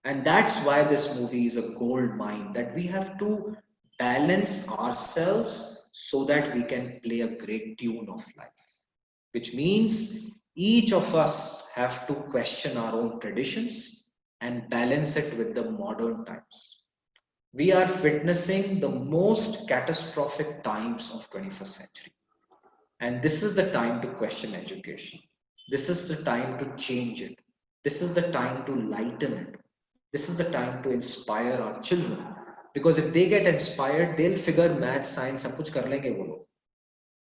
And that's why this movie is a gold mine, that we have to balance ourselves so that we can play a great tune of life, which means each of us have to question our own traditions and balance it with the modern times. We are witnessing the most catastrophic times of 21st century. And this is the time to question education. This is the time to change it. This is the time to lighten it. This is the time to inspire our children. Because if they get inspired, they'll figure math, science, सब कुछ कर लेंगे वो लोग.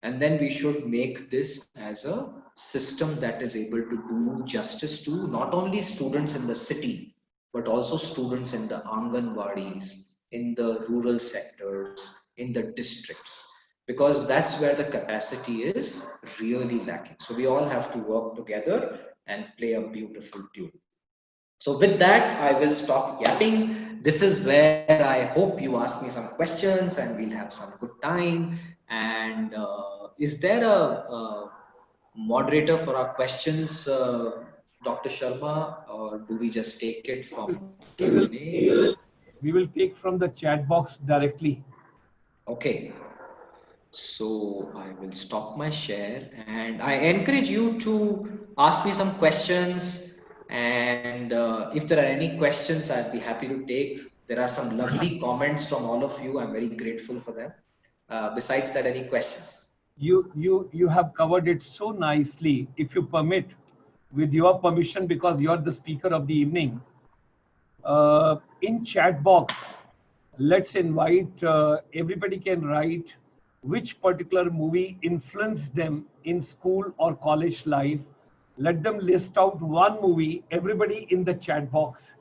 And then we should make this as a system that is able to do justice to not only students in the city, but also students in the Anganwadis, in the rural sectors, in the districts, because that's where the capacity is really lacking. So we all have to work together and play a beautiful tune. So with that, I will stop yapping. This is where I hope you ask me some questions and we'll have some good time. And is there a moderator for our questions, Dr. Sharma, or do we just take it from We will, Q&A? we will take from the chat box directly. Okay. So I will stop my share and I encourage you to ask me some questions. And if there are any questions, I'd be happy to take. There are some lovely comments from all of you. I'm very grateful for them. Besides that, any questions? You have covered it so nicely. If you permit, with your permission, because you're the speaker of the evening, in chat box, Let's invite everybody can write which particular movie influenced them in school or college life. Let them list out one movie, everybody in the chat box.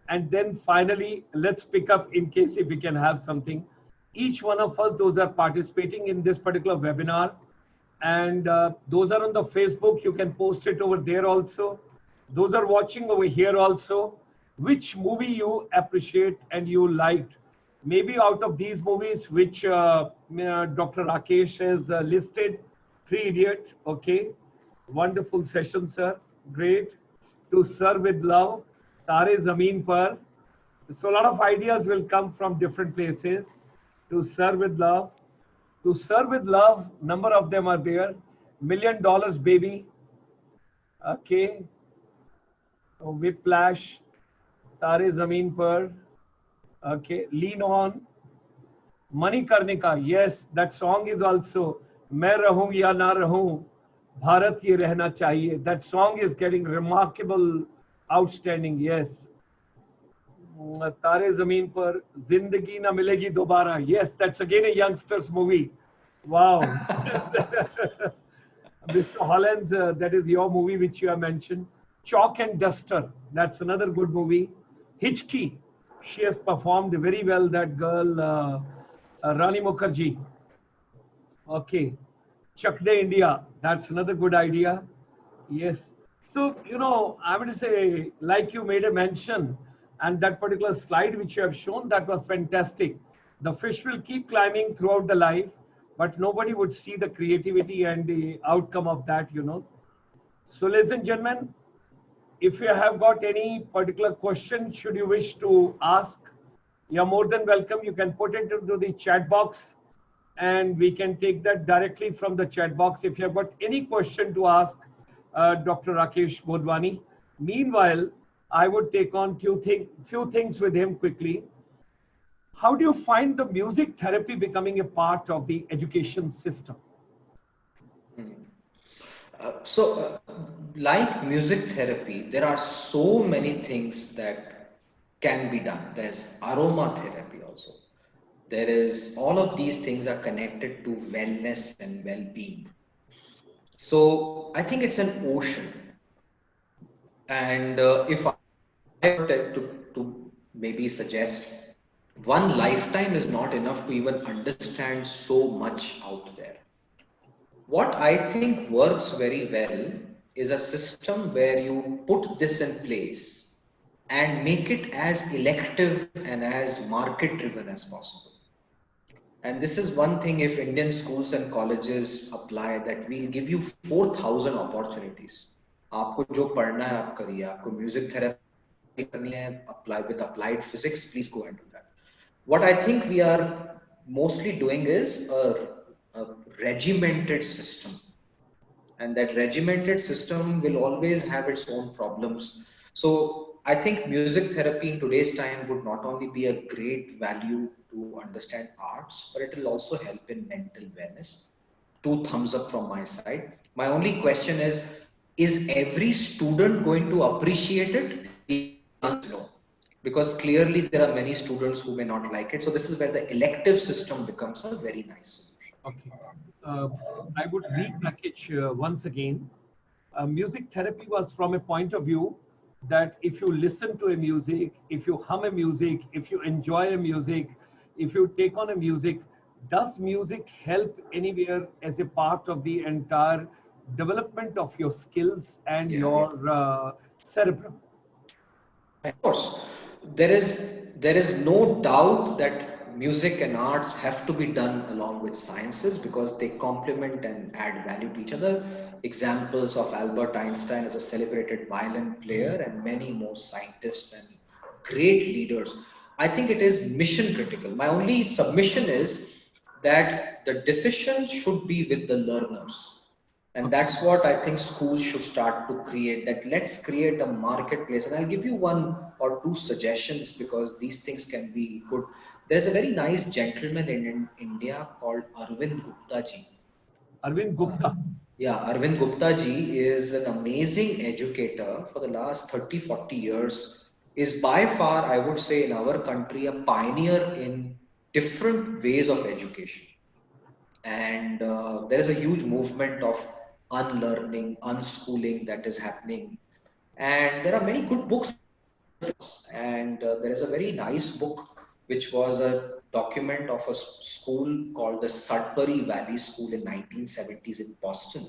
And then finally, let's pick up in case if we can have something. Each one of us, those are participating in this particular webinar, and those are on the Facebook. You can post it over there also. Those are watching over here also. Which movie you appreciate and you liked? Maybe out of these movies, which Dr. Rakesh has listed, Three Idiot. Okay, wonderful session, sir. Great. To Serve with Love, Tare Zameen Par. So a lot of ideas will come from different places. To Serve with Love, to Serve with Love, number of them are there. $1 million Baby, okay. Whiplash, Tare Zameen Par, okay. Lean On, Mani Karne Ka, yes, that song is also मैं रहूं या ना रहूं, भारत ये रहना चाहिए. That song is getting remarkable, outstanding, yes. तारे जमीन पर जिंदगी ना मिलेगी दोबारा, yes, that's again a youngsters movie. Wow. Mr. Holland, that is your movie which you have mentioned. Chalk and Duster, that's another good movie. Hitchki, she has performed very well, that girl, Rani Mukherjee. Okay. Chak De India, that's another good idea. Yes. So, I would say, like you made a mention, and that particular slide which you have shown, that was fantastic. The fish will keep climbing throughout the life, but nobody would see the creativity and the outcome of that. So, ladies and gentlemen, if you have got any particular question, should you wish to ask, you're more than welcome. You can put it into the chat box and we can take that directly from the chat box. If you have got any question to ask Dr. Rakesh Godhwani. Meanwhile, I would take on few things with him quickly. How do you find the music therapy becoming a part of the education system? Like music therapy, there are so many things that can be done. There's aromatherapy also. There is all of these things are connected to wellness and well-being. So I think it's an ocean. And if I were to maybe suggest, one lifetime is not enough to even understand so much out there. What I think works very well is a system where you put this in place and make it as elective and as market driven as possible. And this is one thing, if Indian schools and colleges apply, that we'll give you 4,000 opportunities. आपको जो पढ़ना है आप करिए, आपको music therapy करनी है, apply with applied physics, please go and do that. What I think we are mostly doing is a regimented system, and that regimented system will always have its own problems. So I think music therapy in today's time would not only be a great value to understand arts, but it will also help in mental wellness. Two thumbs up from my side. My only question is every student going to appreciate it? The answer is no, because clearly there are many students who may not like it. So this is where the elective system becomes a very nice solution. Okay. I would repackage once again. Music therapy was from a point of view that if you listen to a music, if you hum a music, if you enjoy a music, if you take on a music, does music help anywhere as a part of the entire development of your skills and your cerebrum? Of course, there is no doubt that music and arts have to be done along with sciences because they complement and add value to each other. Examples of Albert Einstein as a celebrated violin player and many more scientists and great leaders. I think it is mission critical. My only submission is that the decision should be with the learners. And that's what I think schools should start to create, that let's create a marketplace. And I'll give you one or two suggestions because these things can be good. There's a very nice gentleman in India called Arvind Gupta ji. Arvind Gupta. Yeah, Arvind Gupta ji is an amazing educator for the last 30, 40 years. is by far, I would say, in our country, a pioneer in different ways of education. And there is a huge movement of unlearning, unschooling that is happening. And there are many good books out there. And there is a very nice book, which was a document of a school called the Sudbury Valley School in 1970s in Boston.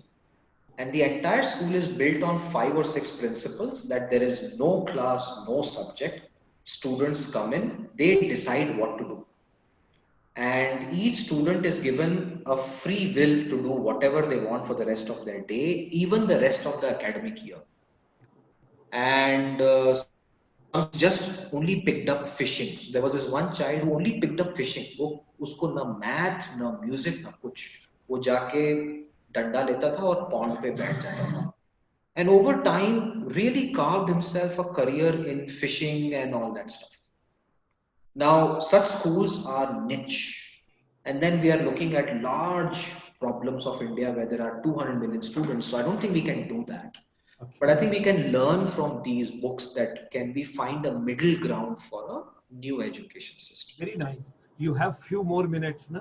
And the entire school is built on 5 or 6 principles: that there is no class, no subject. Students come in, they decide what to do. And each student is given a free will to do whatever they want for the rest of their day, even the rest of the academic year. And some kids just only picked up fishing. So there was this one child who only picked up fishing. वो उसको ना math, ना music, ना कुछ. वो जाके डंडा लेता था और pond पे बैठ जाता था. And over time, really carved himself a career in fishing and all that stuff. Now, such schools are niche. And then we are looking at large problems of India where there are 200 million students. So I don't think we can do that. Okay. But I think we can learn from these books that can we find a middle ground for a new education system. Very nice. You have few more minutes, na?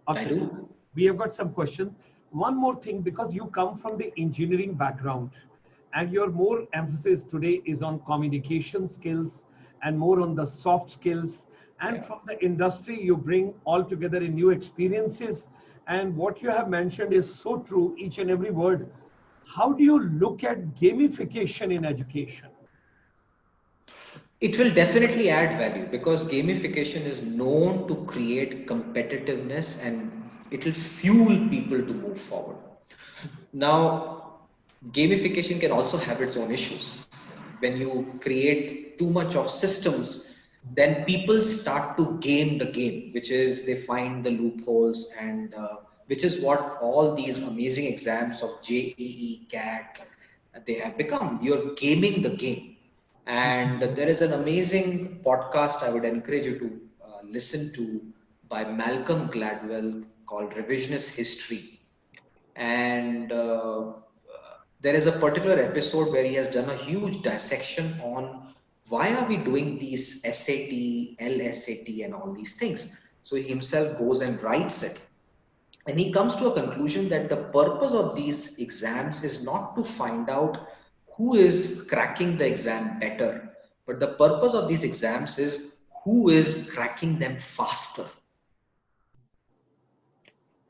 I do. We have got some questions. One more thing, because you come from the engineering background and your more emphasis today is on communication skills and more on the soft skills. And from the industry, you bring all together in new experiences. And what you have mentioned is so true, each and every word. How do you look at gamification in education? It will definitely add value because gamification is known to create competitiveness and it will fuel people to move forward. Now, gamification can also have its own issues. When you create too much of systems, then people start to game the game, which is they find the loopholes, and which is what all these amazing exams of JEE, CAT, they have become. You're gaming the game. And there is an amazing podcast I would encourage you to listen to by Malcolm Gladwell called Revisionist History. And there is a particular episode where he has done a huge dissection on why are we doing these SAT, LSAT and all these things. So he himself goes and writes it. And he comes to a conclusion that the purpose of these exams is not to find out who is cracking the exam better, but the purpose of these exams is who is cracking them faster.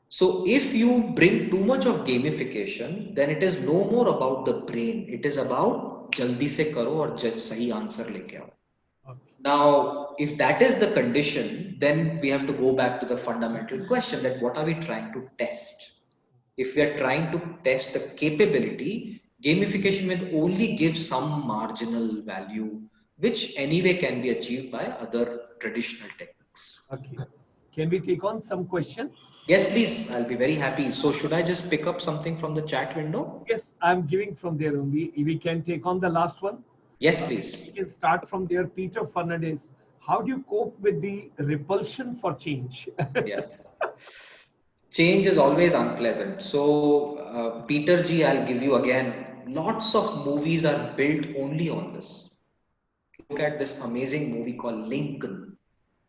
So if you bring too much of gamification, then it is no more about the brain. It is about jaldi se karo aur sahi answer leke aao. Now, if that is the condition, then we have to go back to the fundamental question that what are we trying to test? If we are trying to test the capability, gamification will only give some marginal value, which anyway can be achieved by other traditional techniques. Okay. Can we take on some questions? Yes, please. I'll be very happy. So should I just pick up something from the chat window? Yes, I'm giving from there only. We can take on the last one. Yes, please. We can start from there. Peter Fernandez, how do you cope with the repulsion for change? Yeah. Change is always unpleasant. So, Peter G, I'll give you again, lots of movies are built only on this. Look at this amazing movie called Lincoln.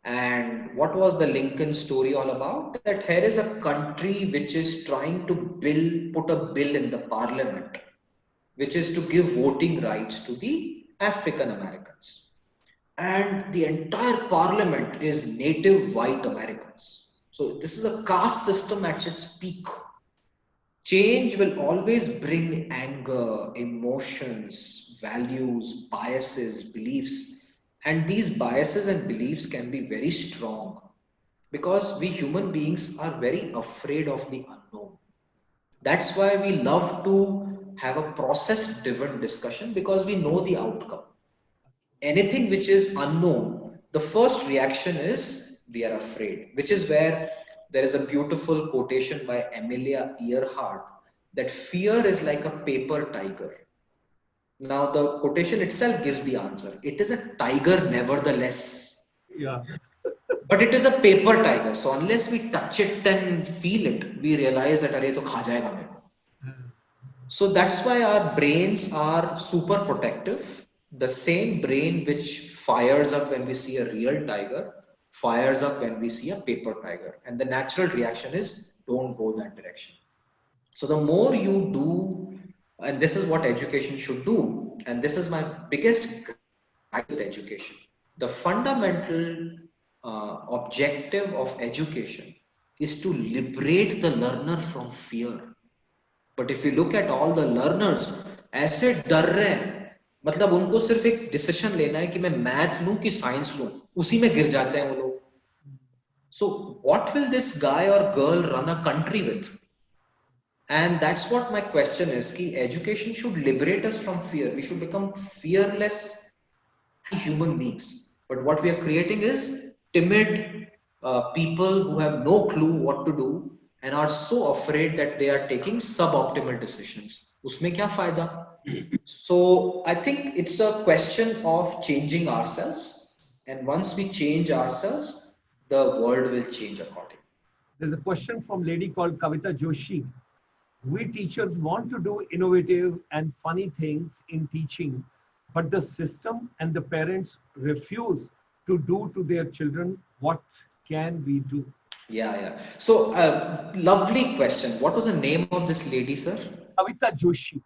And what was the Lincoln story all about? That here is a country which is trying to put a bill in the parliament, which is to give voting rights to the African Americans. And the entire parliament is native white Americans. So this is a caste system at its peak. Change will always bring anger, emotions, values, biases, beliefs. And these biases and beliefs can be very strong because we human beings are very afraid of the unknown. That's why we love to have a process driven discussion because we know the outcome. Anything which is unknown, the first reaction is we are afraid, which is where there is a beautiful quotation by Amelia Earhart that fear is like a paper tiger. Now, the quotation itself gives the answer. It is a tiger, nevertheless. Yeah. But it is a paper tiger. So, unless we touch it and feel it, we realize that arey to kha jayega mere ko. So, that's why our brains are super protective. The same brain which fires up when we see a real tiger fires up when we see a paper tiger. And the natural reaction is don't go that direction. So the more you do, and this is what education should do, and this is my biggest gripe with education. The fundamental objective of education is to liberate the learner from fear. But if you look at all the learners ऐसे डर रहे हैं, मतलब उनको सिर्फ एक decision लेना है कि मैं मैथ लूं कि साइंस लूं, उसी में गिर जाते हैं वो लोग. So what will this guy or girl run a country with? And that's what my question is, ki education should liberate us from fear. We should become fearless, happy human beings. But what we are creating is timid people who have no clue what to do and are so afraid that they are taking suboptimal decisions. Usme kya fayda? So I think it's a question of changing ourselves. And once we change ourselves, the world will change accordingly. There's a question from a lady called Kavita Joshi. We teachers want to do innovative and funny things in teaching, but the system and the parents refuse to do to their children. What can we do? Yeah. So, lovely question. What was the name of this lady, sir? Kavita Joshi.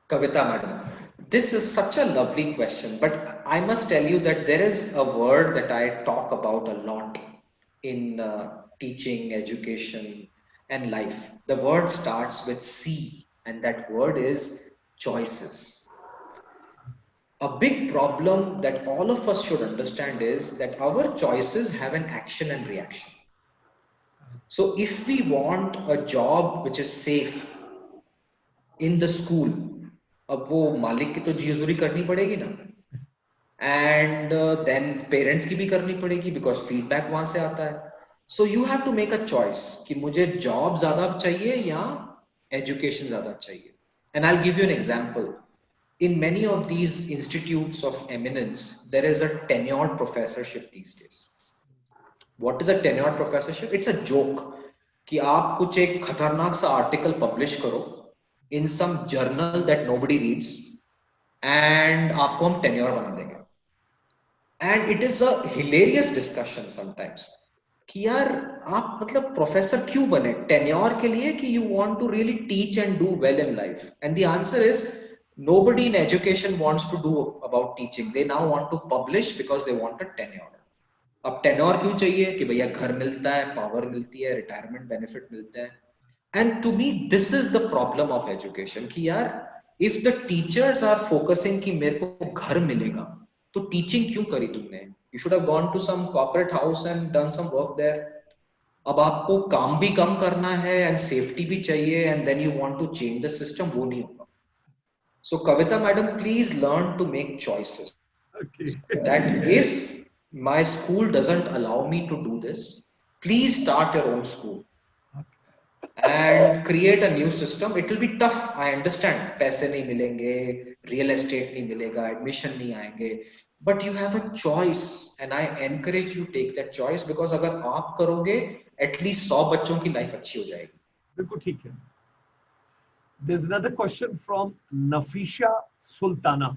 Kavita, madam. This is such a lovely question, but I must tell you that there is a word that I talk about a lot in teaching, education, and life. The word starts with C, and that word is choices. A big problem that all of us should understand is that our choices have an action and reaction. So if we want a job which is safe in the school, अब वो मालिक की तो जीजूरी करनी पड़ेगी ना, and then parents की भी करनी पड़ेगी because feedback वहां से आता है. So you have to make a choice कि मुझे job ज़्यादा चाहिए या education ज़्यादा चाहिए. And I'll give you an example. In many of these institutes of eminence, there is a tenured professorship these days. What is a tenured professorship? It's a joke कि आप कुछ एक खतरनाक सा आर्टिकल पब्लिश करो in some journal that nobody reads and आपको हम tenure बना देंगे. And it is a hilarious discussion sometimes कि यार आप मतलब प्रोफेसर क्यों बने? टेन्योर के लिए कि you want to really teach and do well in life? And the answer is nobody in education wants to do about teaching. They now want to publish because they want a tenure. अब tenure क्यों चाहिए? कि भैया घर मिलता है, power मिलती है, रिटायरमेंट बेनिफिट मिलता है. And to me, this is the problem of education कि यार if the teachers are focusing कि मेरे को घर मिलेगा, तो teaching क्यों करी तुमने? You should have gone to some corporate house and done some work there. अब आपको काम भी कम करना है and safety भी चाहिए and then you want to change the system, वो नहीं होगा. So Kavita madam, please learn to make choices. Okay. That if my school doesn't allow me to do this, please start your own school and create a new system. It will be tough, I understand. पैसे नहीं मिलेंगे, real estate नहीं मिलेगा, admission नहीं आएंगे, but you have a choice and I encourage you take that choice because अगर आप करोगे at least 100 बच्चों की life अच्छी हो जाएगी. बिल्कुल ठीक है. There's another question from Nafisha Sultana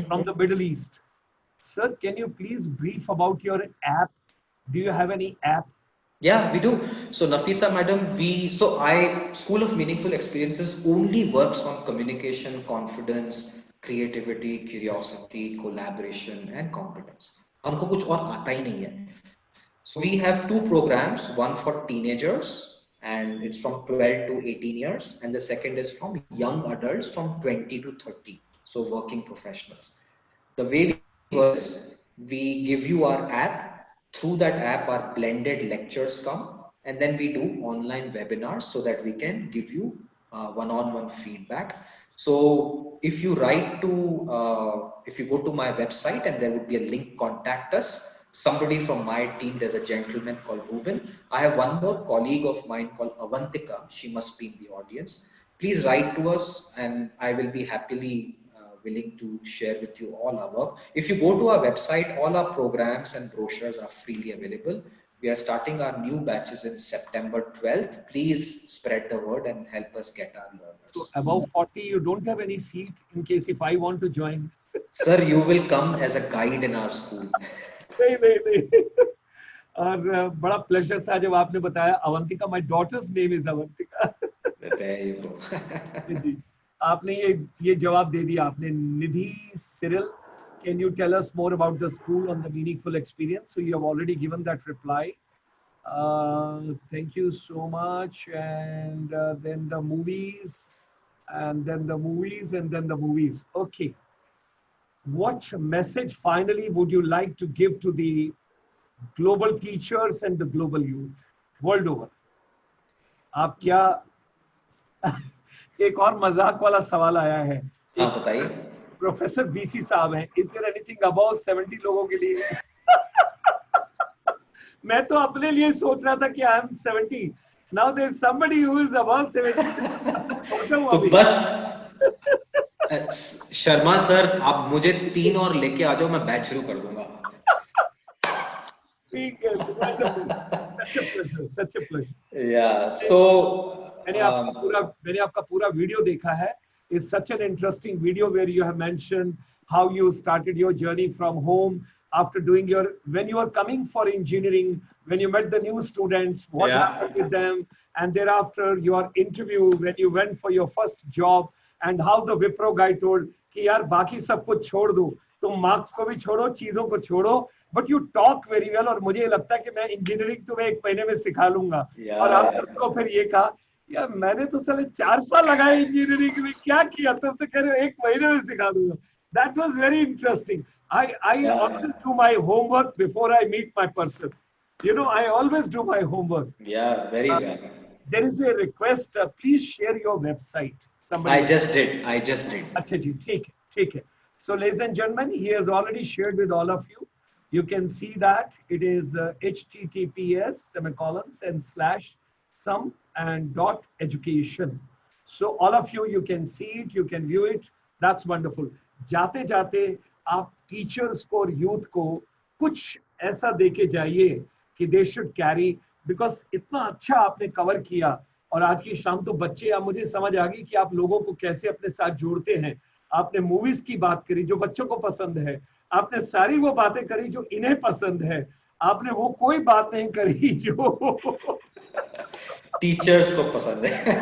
from the Middle East. Sir, can you please brief about your app? Do you have any app? Yeah, we do. So Nafisa madam, School of Meaningful Experiences only works on communication, confidence, creativity, curiosity, collaboration and competence. हमको कुछ और आता ही नहीं है. So we have two programs, one for teenagers and it's from 12 to 18 years and the second is from young adults from 20 to 30, so working professionals. The way we work is we give you our app. Through that app, our blended lectures come, and then we do online webinars so that we can give you one-on-one feedback. So if you if you go to my website and there would be a link, contact us. Somebody from my team, there's a gentleman called Ruben. I have one more colleague of mine called Avantika. She must be in the audience. Please write to us and I will be happily willing to share with you all our work. If you go to our website, all our programs and brochures are freely available. We are starting our new batches in September 12th. Please spread the word and help us get our learners. So above 40, you don't have any seat in case if I want to join? Sir, you will come as a guide in our school. नहीं नहीं नहीं और बड़ा pleasure था जब आपने बताया Avantika, my daughter's name is Avantika. There you go. जी, आपने ये जवाब दे दिया आपने। Nidhi Cyril, can you tell us more about the school on the meaningful experience? So you have already given that reply. Thank you so much. And then the movies, and then the movies, and then the movies. Okay. What message finally would you like to give to the global teachers and the global youth world over? आप क्या एक और मजाक वाला सवाल आया है। हाँ एक बताइए। प्रोफेसर बीसी साहब हैं, इज देयर एनीथिंग अबाउट 70 लोगों के लिए? मैं तो अपने लिए सोच रहा था कि I am 70, now there is somebody who is about 70। तो बस शर्मा सर, आप मुझे 3 और लेके आ जाओ, मैं बैच शुरू कर दूंगा। ठीक है, wonderful, such a pleasure, such a pleasure. या सो मैंने आपका पूरा वीडियो देखा है। It's such an interesting video where you have mentioned how you started your journey from home after doing your, when you were coming for engineering, when you met the new students, what happened with them, and thereafter your interview when you went for your first job, and how the Wipro guy told कि यार बाकी सब कुछ छोड़ दो, तुम marks को भी छोड़ो, चीजों को छोड़ो, but you talk very well, और मुझे लगता है कि मैं इंजीनियरिंग तुम्हें 1 महीने में सिखा लूंगा। और आपने उसको फिर ये कहा, यार मैंने तो साले 4 साल लगाए इंजीनियरिंग में, क्या किया, तुम तो कह रहे हो 1 महीने में सिखा दूंगा। That was very interesting. I always do my homework before I meet my person. You know, I always do my homework. Yeah, very well. There is a request, please share your website. I just did. अच्छा जी, ठीक है, ठीक है। So ladies and gentlemen, he has already shared with all of you. You can see that it is https /some and .education. So all of you, you can see it, you can view it. That's wonderful. जाते जाते आप teachers को और youth को कुछ ऐसा देके जाइए कि दे शुड कैरी, बिकॉज इतना अच्छा आपने कवर किया। और आज की शाम तो बच्चे, अब मुझे समझ आ गई कि आप लोगों को कैसे अपने साथ जोड़ते हैं। आपने मूवीज की बात करी जो बच्चों को पसंद है, आपने सारी वो बातें करी जो इन्हें पसंद है, आपने वो कोई बात नहीं करी जो टीचर्स को पसंद है।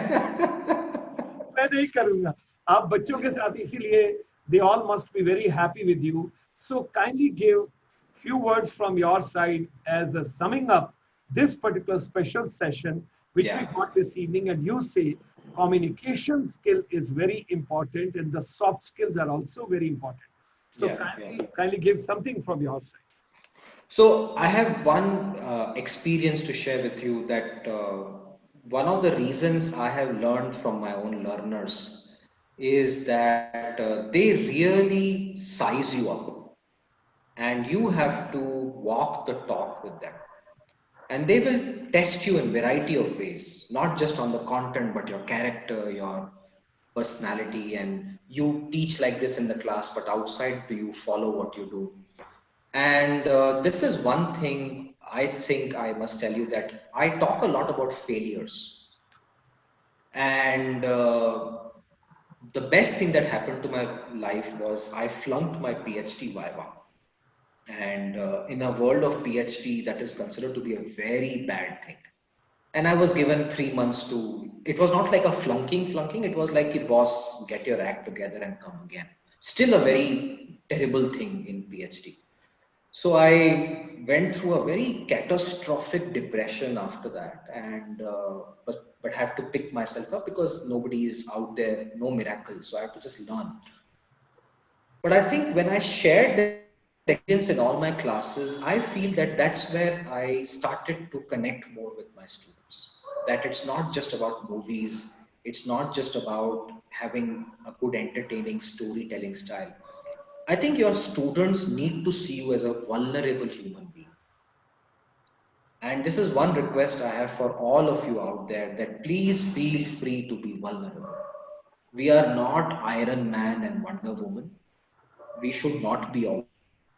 मैं नहीं करूंगा। आप बच्चों के साथ, इसीलिए they all must be very happy with you. So kindly give few words from your side as a summing up this particular special session which we got this evening. And you say communication skill is very important and the soft skills are also very important. So kindly give something from your side. So I have one experience to share with you, that one of the reasons I have learned from my own learners is that they really size you up, and you have to walk the talk with them. And they will test you in variety of ways, not just on the content, but your character, your personality. And you teach like this in the class, but outside, do you follow what you do? And this is one thing I think I must tell you, that I talk a lot about failures. And the best thing that happened to my life was I flunked my PhD Viva. And in a world of PhD, that is considered to be a very bad thing. And I was given 3 months to, it was not like a flunking, it was like, boss, get your act together and come again. Still a very terrible thing in PhD. So I went through a very catastrophic depression after that, and but have to pick myself up because nobody is out there, no miracle. So I have to just learn. But I think when I shared that experience in all my classes, I feel that that's where I started to connect more with my students. That it's not just about movies, it's not just about having a good entertaining storytelling style. I think your students need to see you as a vulnerable human being. And this is one request I have for all of you out there, that please feel free to be vulnerable. We are not Iron Man and Wonder Woman. We should not be all.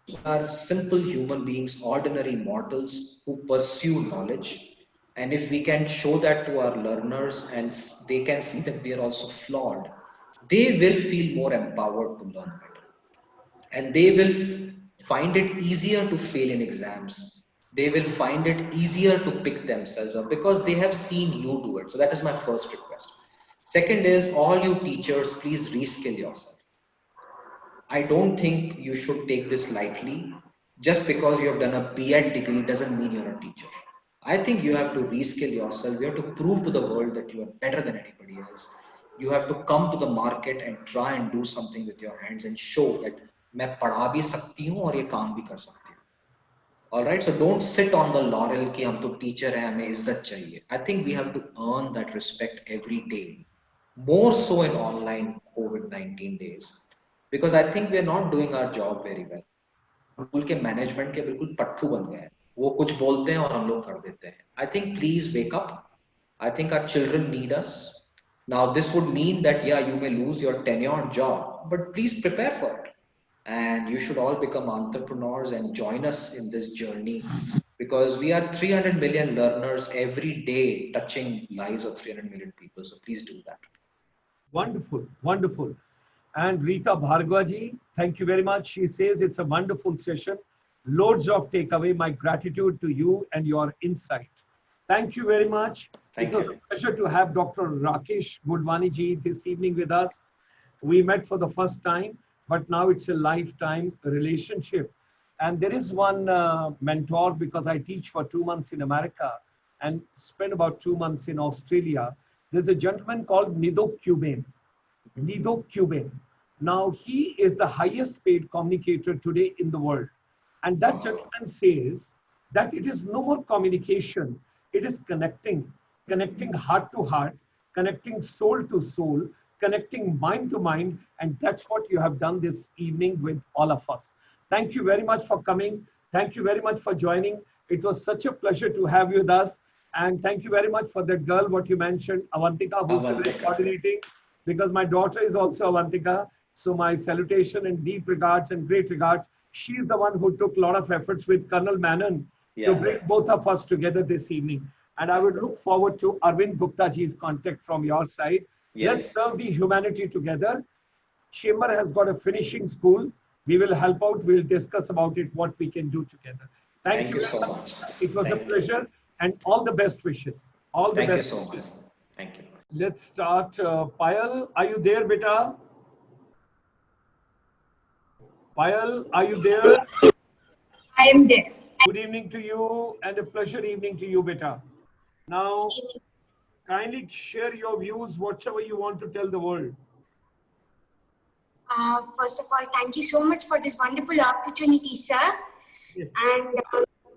We are simple human beings, ordinary mortals who pursue knowledge. And if we can show that to our learners and they can see that we are also flawed, they will feel more empowered to learn better. and they will find it easier to fail in exams. They will find it easier to pick themselves up because they have seen you do it. So that is my first request. Second is, all you teachers, please reskill yourself. I don't think you should take this lightly. Just because you have done a B.Ed degree doesn't mean you're a teacher. I think you have to reskill yourself. You have to prove to the world that you are better than anybody else. You have to come to the market and try and do something with your hands and show that मैं पढ़ा भी सकती हूँ और ये काम भी कर सकती हूँ. All right, so don't sit on the laurel कि हम तो teacher हैं, हमें इज्जत चाहिए. I think we have to earn that respect every day, more so in online COVID-19 days, because I think we are not doing our job very well. School के management के बिल्कुल पट्टू बन गए हैं. वो कुछ बोलते हैं और हम लोग कर देते हैं. I think please wake up. I think our children need us. Now this would mean that yeah, you may lose your tenured job, but please prepare for it. And you should all become entrepreneurs and join us in this journey, because we are 300 million learners every day touching lives of 300 million people. So please do that. Wonderful, wonderful. And Rita Bhargavaji, thank you very much. She says it's a wonderful session. Loads of takeaway. My gratitude to you and your insight. Thank you very much. Thank it was you. a pleasure to have Dr. Rakesh Godhwani ji this evening with us. We met for the first time, but now it's a lifetime relationship. And there is one mentor, because I teach for 2 months in America and spend about 2 months in Australia. There's a gentleman called Nido Cuban. Now, he is the highest paid communicator today in the world. And that gentleman says that it is no more communication. It is connecting heart to heart, connecting soul to soul, connecting mind to mind. And that's what you have done this evening with all of us. Thank you very much for coming. Thank you very much for joining. It was such a pleasure to have you with us. And thank you very much for that girl, what you mentioned, Avantika, who's coordinating, because my daughter is also Avantika. So my salutation and deep regards and great regards. She's the one who took a lot of efforts with Colonel Manon to bring both of us together this evening. And I would look forward to Arvind Gupta ji's contact from your side. Yes. Let's serve the humanity together. Chamber has got a finishing school. We will help out. We'll discuss about it, what we can do together. Thank you so much. It was a pleasure, and all the best wishes. All the best. Thank you so much. Thank you. Let's start. Payal, are you there, beta? Payal, are you there? I am there. Good evening to you, and a pleasure evening to you, beta. Now, kindly share your views, whatever you want to tell the world. First of all, thank you so much for this wonderful opportunity, sir. Yes. And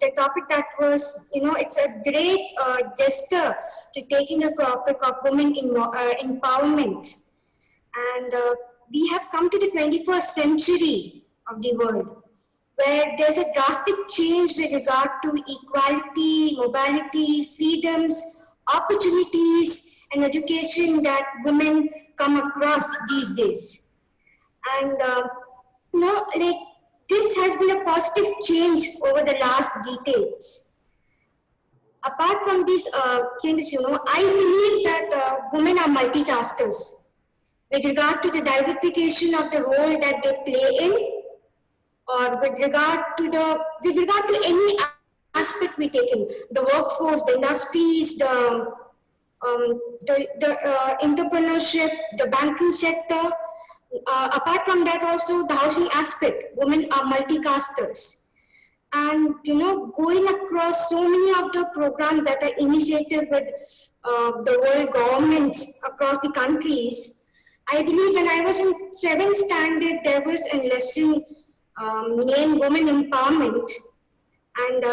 the topic that was, it's a great gesture to taking the topic of women empowerment. And we have come to the 21st century of the world, where there's a drastic change with regard to equality, mobility, freedoms, opportunities, and education that women come across these days. And this has been a positive change over the last decades. Apart from these changes, I believe that women are multitaskers with regard to the diversification of the role that they play in, or with regard to any aspect we take in, the workforce, the industries, the entrepreneurship, the banking sector. Apart from that, also the housing aspect, women are multicasters. And going across so many of the programs that are initiated with the world governments across the countries, I believe when I was in 7th standard, there was a lesson named Women Empowerment. And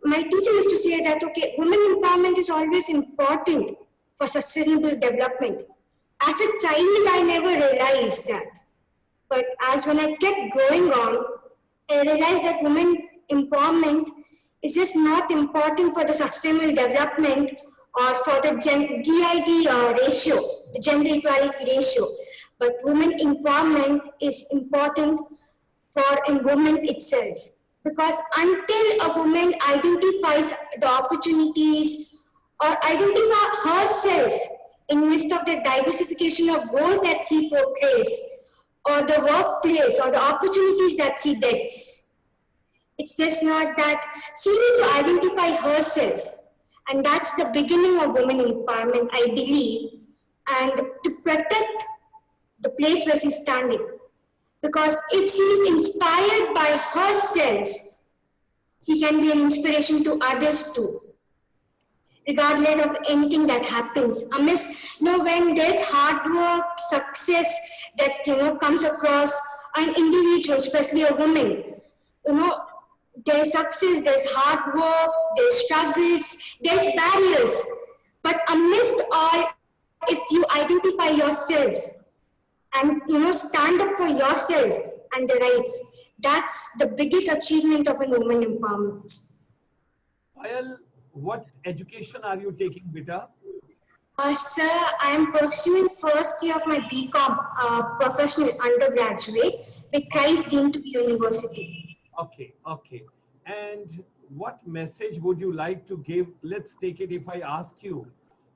my teacher used to say that, okay, women empowerment is always important for sustainable development. As a child, I never realized that. But as when I kept growing on, I realized that women empowerment is just not important for the sustainable development or for the GID ratio, the gender equality ratio. But women empowerment is important for a woman itself. Because until a woman identifies the opportunities or identify herself in midst of the diversification of goals that she portrays, or the workplace or the opportunities that she gets. It's just not that she needs to identify herself. And that's the beginning of women empowerment, I believe. And to protect the place where she's standing. Because if she is inspired by herself, she can be an inspiration to others too, regardless of anything that happens. When there's hard work, success that comes across an individual, especially a woman, you know, there's success, there's hard work, there's struggles, there's barriers. But amidst all, if you identify yourself and stand up for yourself and the rights, that's the biggest achievement of a woman empowerment. Payal, what education are you taking, beta? Sir, I am pursuing first year of my BCom professional undergraduate with Christ Deemed to be University. Okay, okay. And what message would you like to give? Let's take it if I ask you,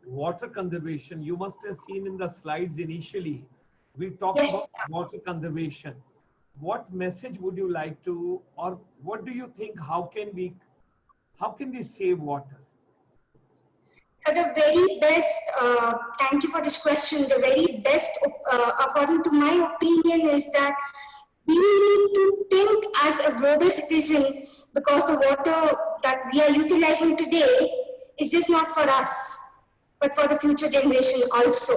water conservation. You must have seen in the slides initially, we talked Yes. about water conservation. What message would you like to, or what do you think, how can we save water? The very best, thank you for this question. The very best, according to my opinion, is that we need to think as a global citizen, because the water that we are utilizing today is just not for us, but for the future generation also.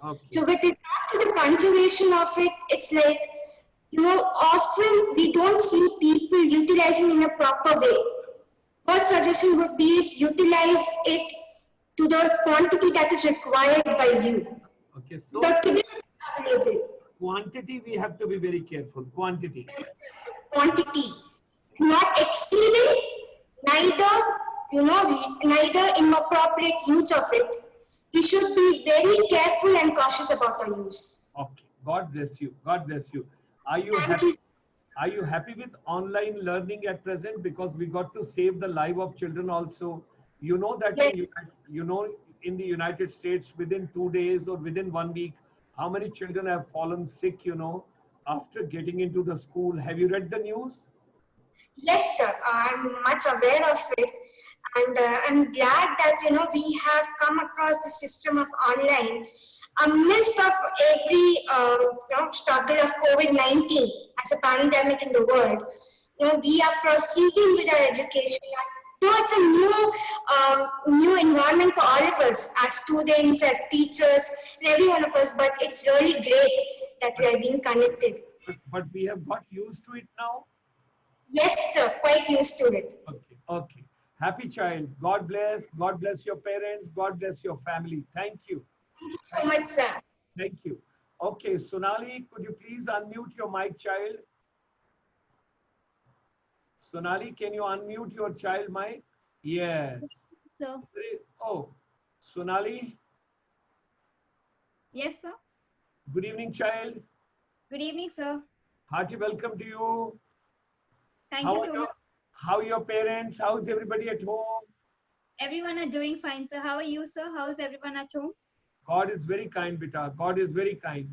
Okay. So with regard to the conservation of it, it's like, often we don't see people utilizing in a proper way. First suggestion would be is utilize it to the quantity that is required by you. Okay, so The today is available. quantity, we have to be very careful. Quantity. Quantity, not exceeding, neither inappropriate use of it. We should be very careful and cautious about our use. Okay, God bless you. God bless you. Are you Thank happy? you. Are you happy with online learning at present? Because we got to save the life of children also. You know that Yes. in the United States, within 2 days or within 1 week, how many children have fallen sick, after getting into the school. Have you read the news? Yes, sir. I'm much aware of it, and I'm glad that we have come across the system of online amidst of every struggle of COVID-19 as a pandemic in the world. We are proceeding with our education. Though it's a new environment for all of us, as students, as teachers, and every one of us. But it's really great that we are being connected. But we have got used to it now. Yes, sir. Quite used to it. Okay, okay. Happy child. God bless. God bless your parents. God bless your family. Thank you. Thank you so much, sir. Thank you. Okay, Sonali, could you please unmute your mic, child? Sonali, can you unmute your child mic? Yes. Sir. Oh, Sonali, Yes, sir. good evening, child. Good evening, sir. Hearty welcome to you. Thank How you are so your, much. how are your parents? How's everybody at home? Everyone are doing fine, sir. How are you, sir? How is everyone at home? God is very kind, beta. God is very kind.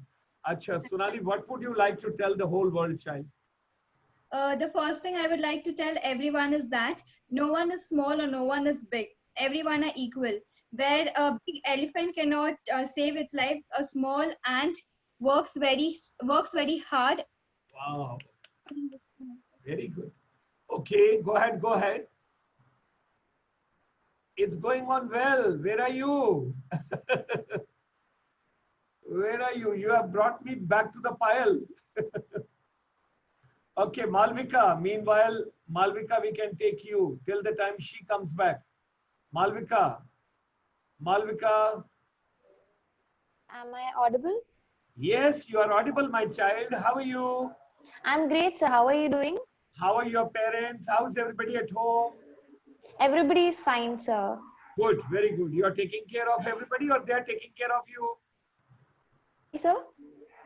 Acha, Sonali, what would you like to tell the whole world, child? The first thing I would like to tell everyone is that no one is small or no one is big. Everyone are equal. Where a big elephant cannot save its life, a small ant works very hard. Wow, very good. Okay, go ahead, go ahead. It's going on well. Where are you? Where are you? You have brought me back to the pile. Okay, Malvika. Meanwhile, Malvika, we can take you till the time she comes back. Malvika. Malvika. Am I audible? Yes, you are audible, my child. How are you? I'm great, sir. How are you doing? How are your parents? How's everybody at home? Everybody is fine, sir. Good, very good. You are taking care of everybody or they are taking care of you? Sir?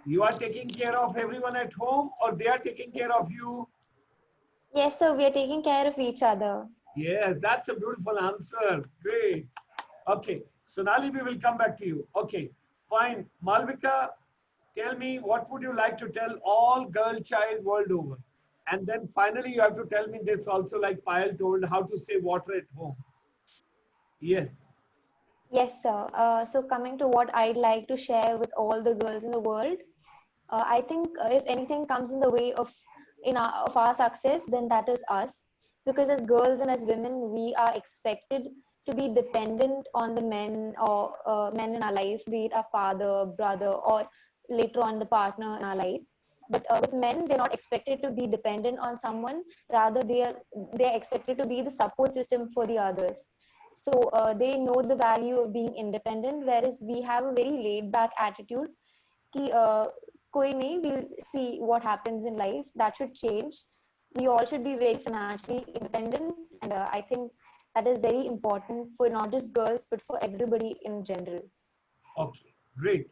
You are taking care of everyone at home or they are taking care of you? Yes, sir. We are taking care of each other. Yes, that's a beautiful answer. Great. Okay, Sonali, we will come back to you. Okay, fine. Malvika, tell me what would you like to tell all girl child world over? And then finally you have to tell me this also, like Payal told, how to save water at home. Yes. Yes, sir. So coming to what I'd like to share with all the girls in the world, I think if anything comes in the way of of our success, then that is us. Because as girls and as women, we are expected to be dependent on the men or men in our life, be it our father, brother, or later on the partner in our life. But with men, they're not expected to be dependent on someone. Rather, they're expected to be the support system for the others. So they know the value of being independent, whereas we have a very laid back attitude. कि, कोई नहीं, we'll see what happens in life. That should change. We all should be very financially independent, and I think that is very important for not just girls but for everybody in general. Okay, great.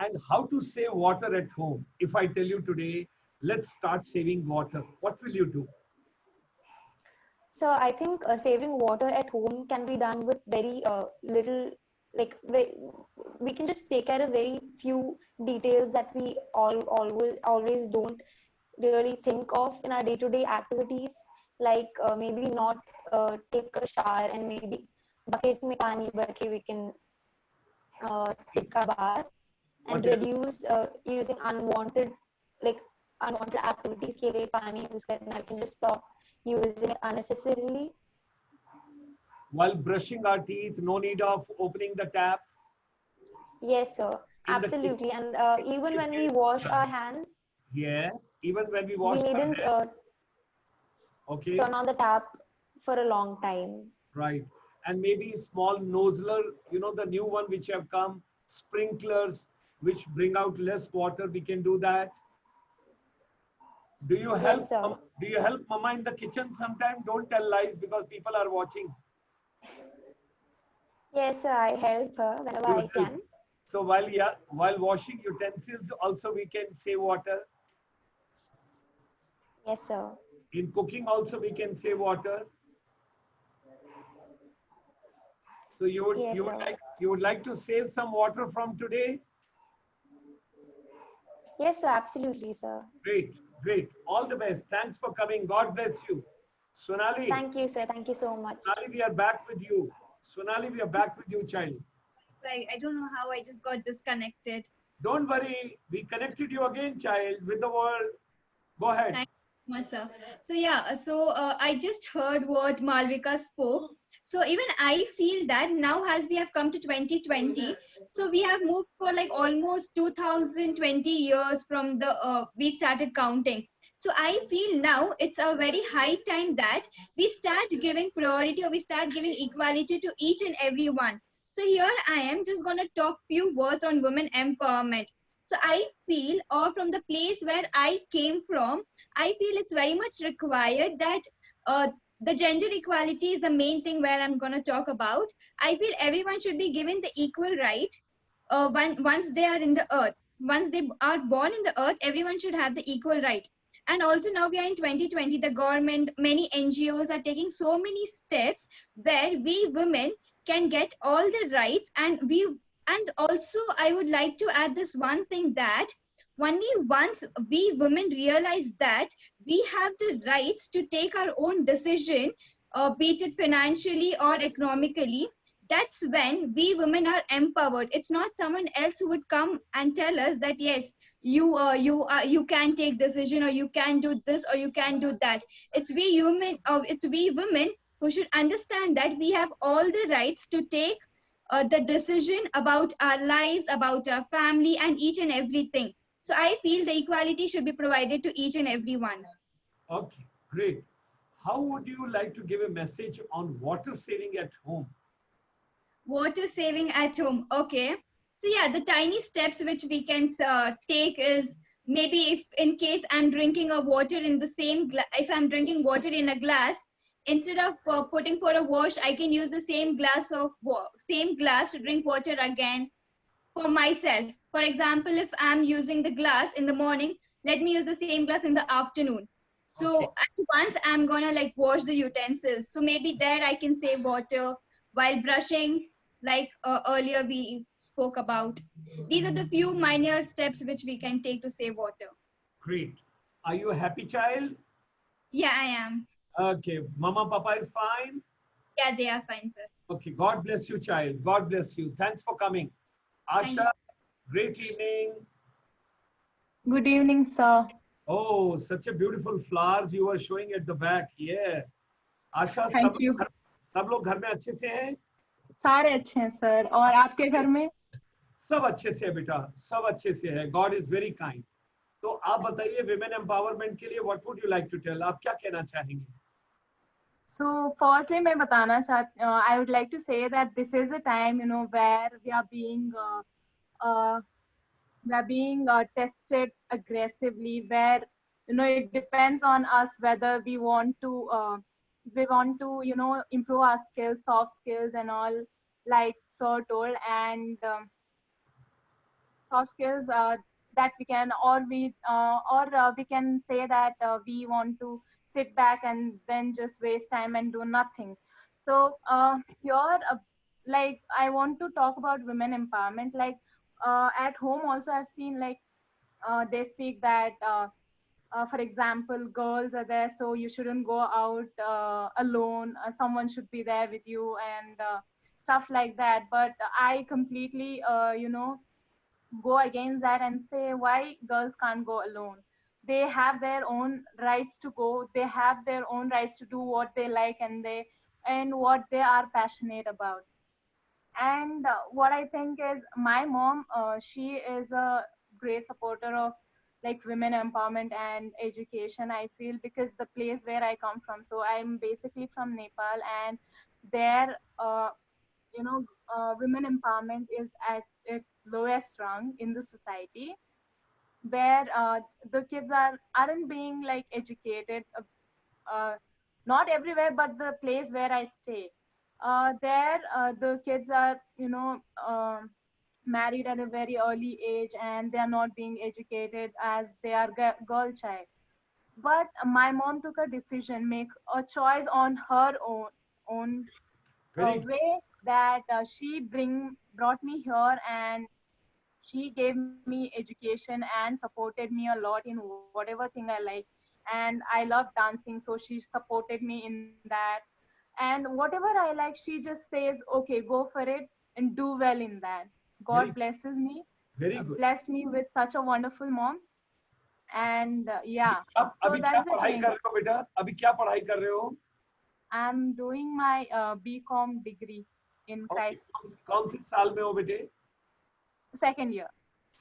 And how to save water at home? If I tell you today, let's start saving water, what will you do? So I think saving water at home can be done with very little, like we can just take care of very few details that we always don't really think of in our day-to-day activities, like maybe not take a shower and maybe bucket mein pani bhar ke we can take a bath, and What else? reduce using like unwanted activities के लिए पानी use करना. We can just stop using it unnecessarily. While brushing our teeth, no need of opening the tap. Yes, sir. In the Absolutely. kitchen, And even when we wash our hands, yes, even when we we wash our needn't hands. Okay, turn on the tap for a long time. right. And maybe small nozzler, you know, the new one which have come, sprinklers, which bring out less water. We can do that. Do you help? Yes, sir. Do you help Mama in the kitchen sometime? Don't tell lies because people are watching. Yes, sir. I help her whenever You I help. can. So while washing utensils, also we can save water. Yes, sir. In cooking, also we can save water. So Yes, sir. you would like to save some water from today? Yes, sir. Absolutely, sir. Great, great. All the best. Thanks for coming. God bless you. Sonali, Thank you, sir. Thank you so much. Sonali, we are back with you. Sonali, we are back with you, child. I don't know how I just got disconnected. Don't worry. We connected you again, child, with the world. Go ahead. Thank you so much, sir. So yeah, I just heard what Malvika spoke. So even I feel that now as we have come to 2020, so we have moved for like almost 2020 years from the we started counting. So I feel now it's a very high time that we start giving priority or we start giving equality to each and every one. So here I am just gonna talk few words on women empowerment. So I feel, or from the place where I came from, I feel it's very much required that the gender equality is the main thing where I'm going to talk about. I feel everyone should be given the equal right once they are in the earth. Once they are born in the earth, everyone should have the equal right. And also now we are in 2020, the government, many NGOs are taking so many steps where we women can get all the rights, and also I would like to add this one thing, that only once we women realize that we have the rights to take our own decision, be it financially or economically, that's when we women are empowered. It's not someone else who would come and tell us that yes, you can take decision, or you can do this, or you can do that. It's we women who should understand that we have all the rights to take the decision about our lives, about our family, and each and everything. So I feel the equality should be provided to each and every one. Okay, great. How would you like to give a message on water saving at home? Water saving at home. Okay. So yeah, the tiny steps which we can take is, maybe if in case I'm drinking a water in the same if I'm drinking water in a glass, instead of putting for a wash, I can use the same glass to drink water again for myself. For example, if I'm using the glass in the morning, let me use the same glass in the afternoon. So Okay. at once I'm gonna like wash the utensils. So maybe there I can save water while brushing. like earlier we spoke about. These are the few minor steps which we can take to save water. Great. Are you a happy child? Yeah, I am. Okay. Mama, Papa is fine. Yeah, they are fine, sir. Okay. God bless you, child. God bless you. Thanks for coming. Thank Asha, you. great evening. Good evening, sir. Oh, such a beautiful flowers you were showing at the back. Yeah. Asha Thank you. सब लोग घर में अच्छे से हैं? सारे अच्छे हैं सर, और आपके घर में? सब अच्छे से है बेटा, सब अच्छे से है. God is very kind. तो आप बताइए women empowerment के लिए what would you like to tell? आप क्या कहना चाहेंगे? So firstly, मैं बताना चाहती I would like to say that this is a time, where we are being tested aggressively, where it depends on us whether we want to improve our skills, soft skills and all, like sir told, and soft skills that we can, or we can say that we want to sit back and then just waste time and do nothing. So here, like, I want to talk about women empowerment. Like, at home also I've seen, like, they speak that for example, girls are there, so you shouldn't go out alone, someone should be there with you, and stuff like that. But I completely go against that and say, why girls can't go alone? They have their own rights to go, they have their own rights to do what they like, and what they are passionate about. And what I think is, my mom, she is a great supporter of, like, women empowerment and education, I feel, because the place where I come from, so I'm basically from Nepal, and there, women empowerment is at its lowest rung in the society, where the kids aren't being, like, educated, uh, not everywhere, but the place where I stay, there, the kids are, married at a very early age, and they are not being educated as they are girl child. But my mom took a decision, make a choice on her own Very way, that she brought me here, and she gave me education and supported me a lot in whatever thing I like. And I love dancing, so she supported me in that. And whatever I like, she just says, okay, go for it and do well in that. God very blesses me, very good. blessed me with such a wonderful mom. And yeah, आप so अभी क्या that's the पढ़ाई thing. कर रहे हो बेटा? अभी क्या पढ़ाई कर रहे हो? I'm doing my BCom degree in Okay. Christ. कौन सी साल में हो बेटे? Second year.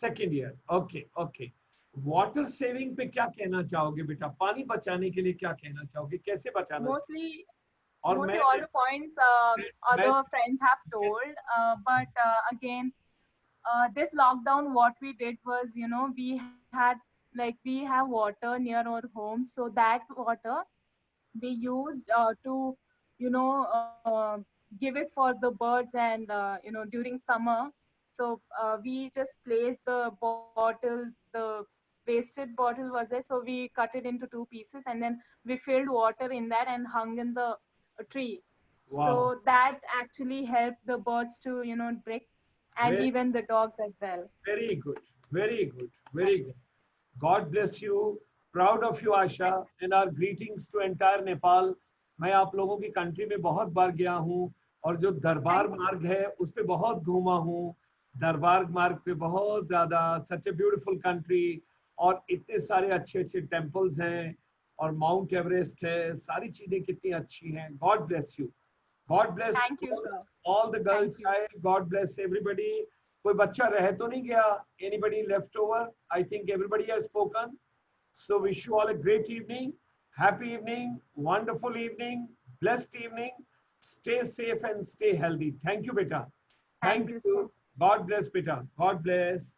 Second year. Okay okay. Water saving पे क्या कहना चाहोगे बेटा? पानी बचाने के लिए क्या कहना चाहोगे? कैसे बचाना? Mostly और mostly मैं all the points other friends have told, but again, this lockdown, what we did was, we have water near our home, so that water we used to, you know give it for the birds, and during summer. So we just placed the bottles, the wasted bottle was there, so we cut it into two pieces, and then we filled water in that and hung in the tree. Wow. So that actually helped the birds to, break, and Very, even the dogs as well. very good. Very good. Very good. God bless you. Proud of you, Asha, and our greetings to entire Nepal. मैं आप लोगों की country में बहुत बार गया हूँ, और जो दरबार मार्ग है उस पे बहुत घूमा हूँ. दरबार मार्ग पे बहुत ज्यादा, सच ए ब्यूटीफुल कंट्री, और इतने सारे अच्छे अच्छे टेम्पल्स हैं, और माउंट एवरेस्ट है, सारी चीजें कितनी अच्छी हैं. God bless you. God bless Thank you, sir. all the girls Thank you. child. God bless everybody. कोई बच्चा रह तो नहीं गया? Anybody left over? I think everybody has spoken. So wish you all a great evening, happy evening, wonderful evening, blessed evening. Stay safe and stay healthy. Thank you, beta. Thank you, sir. God bless, beta. God bless.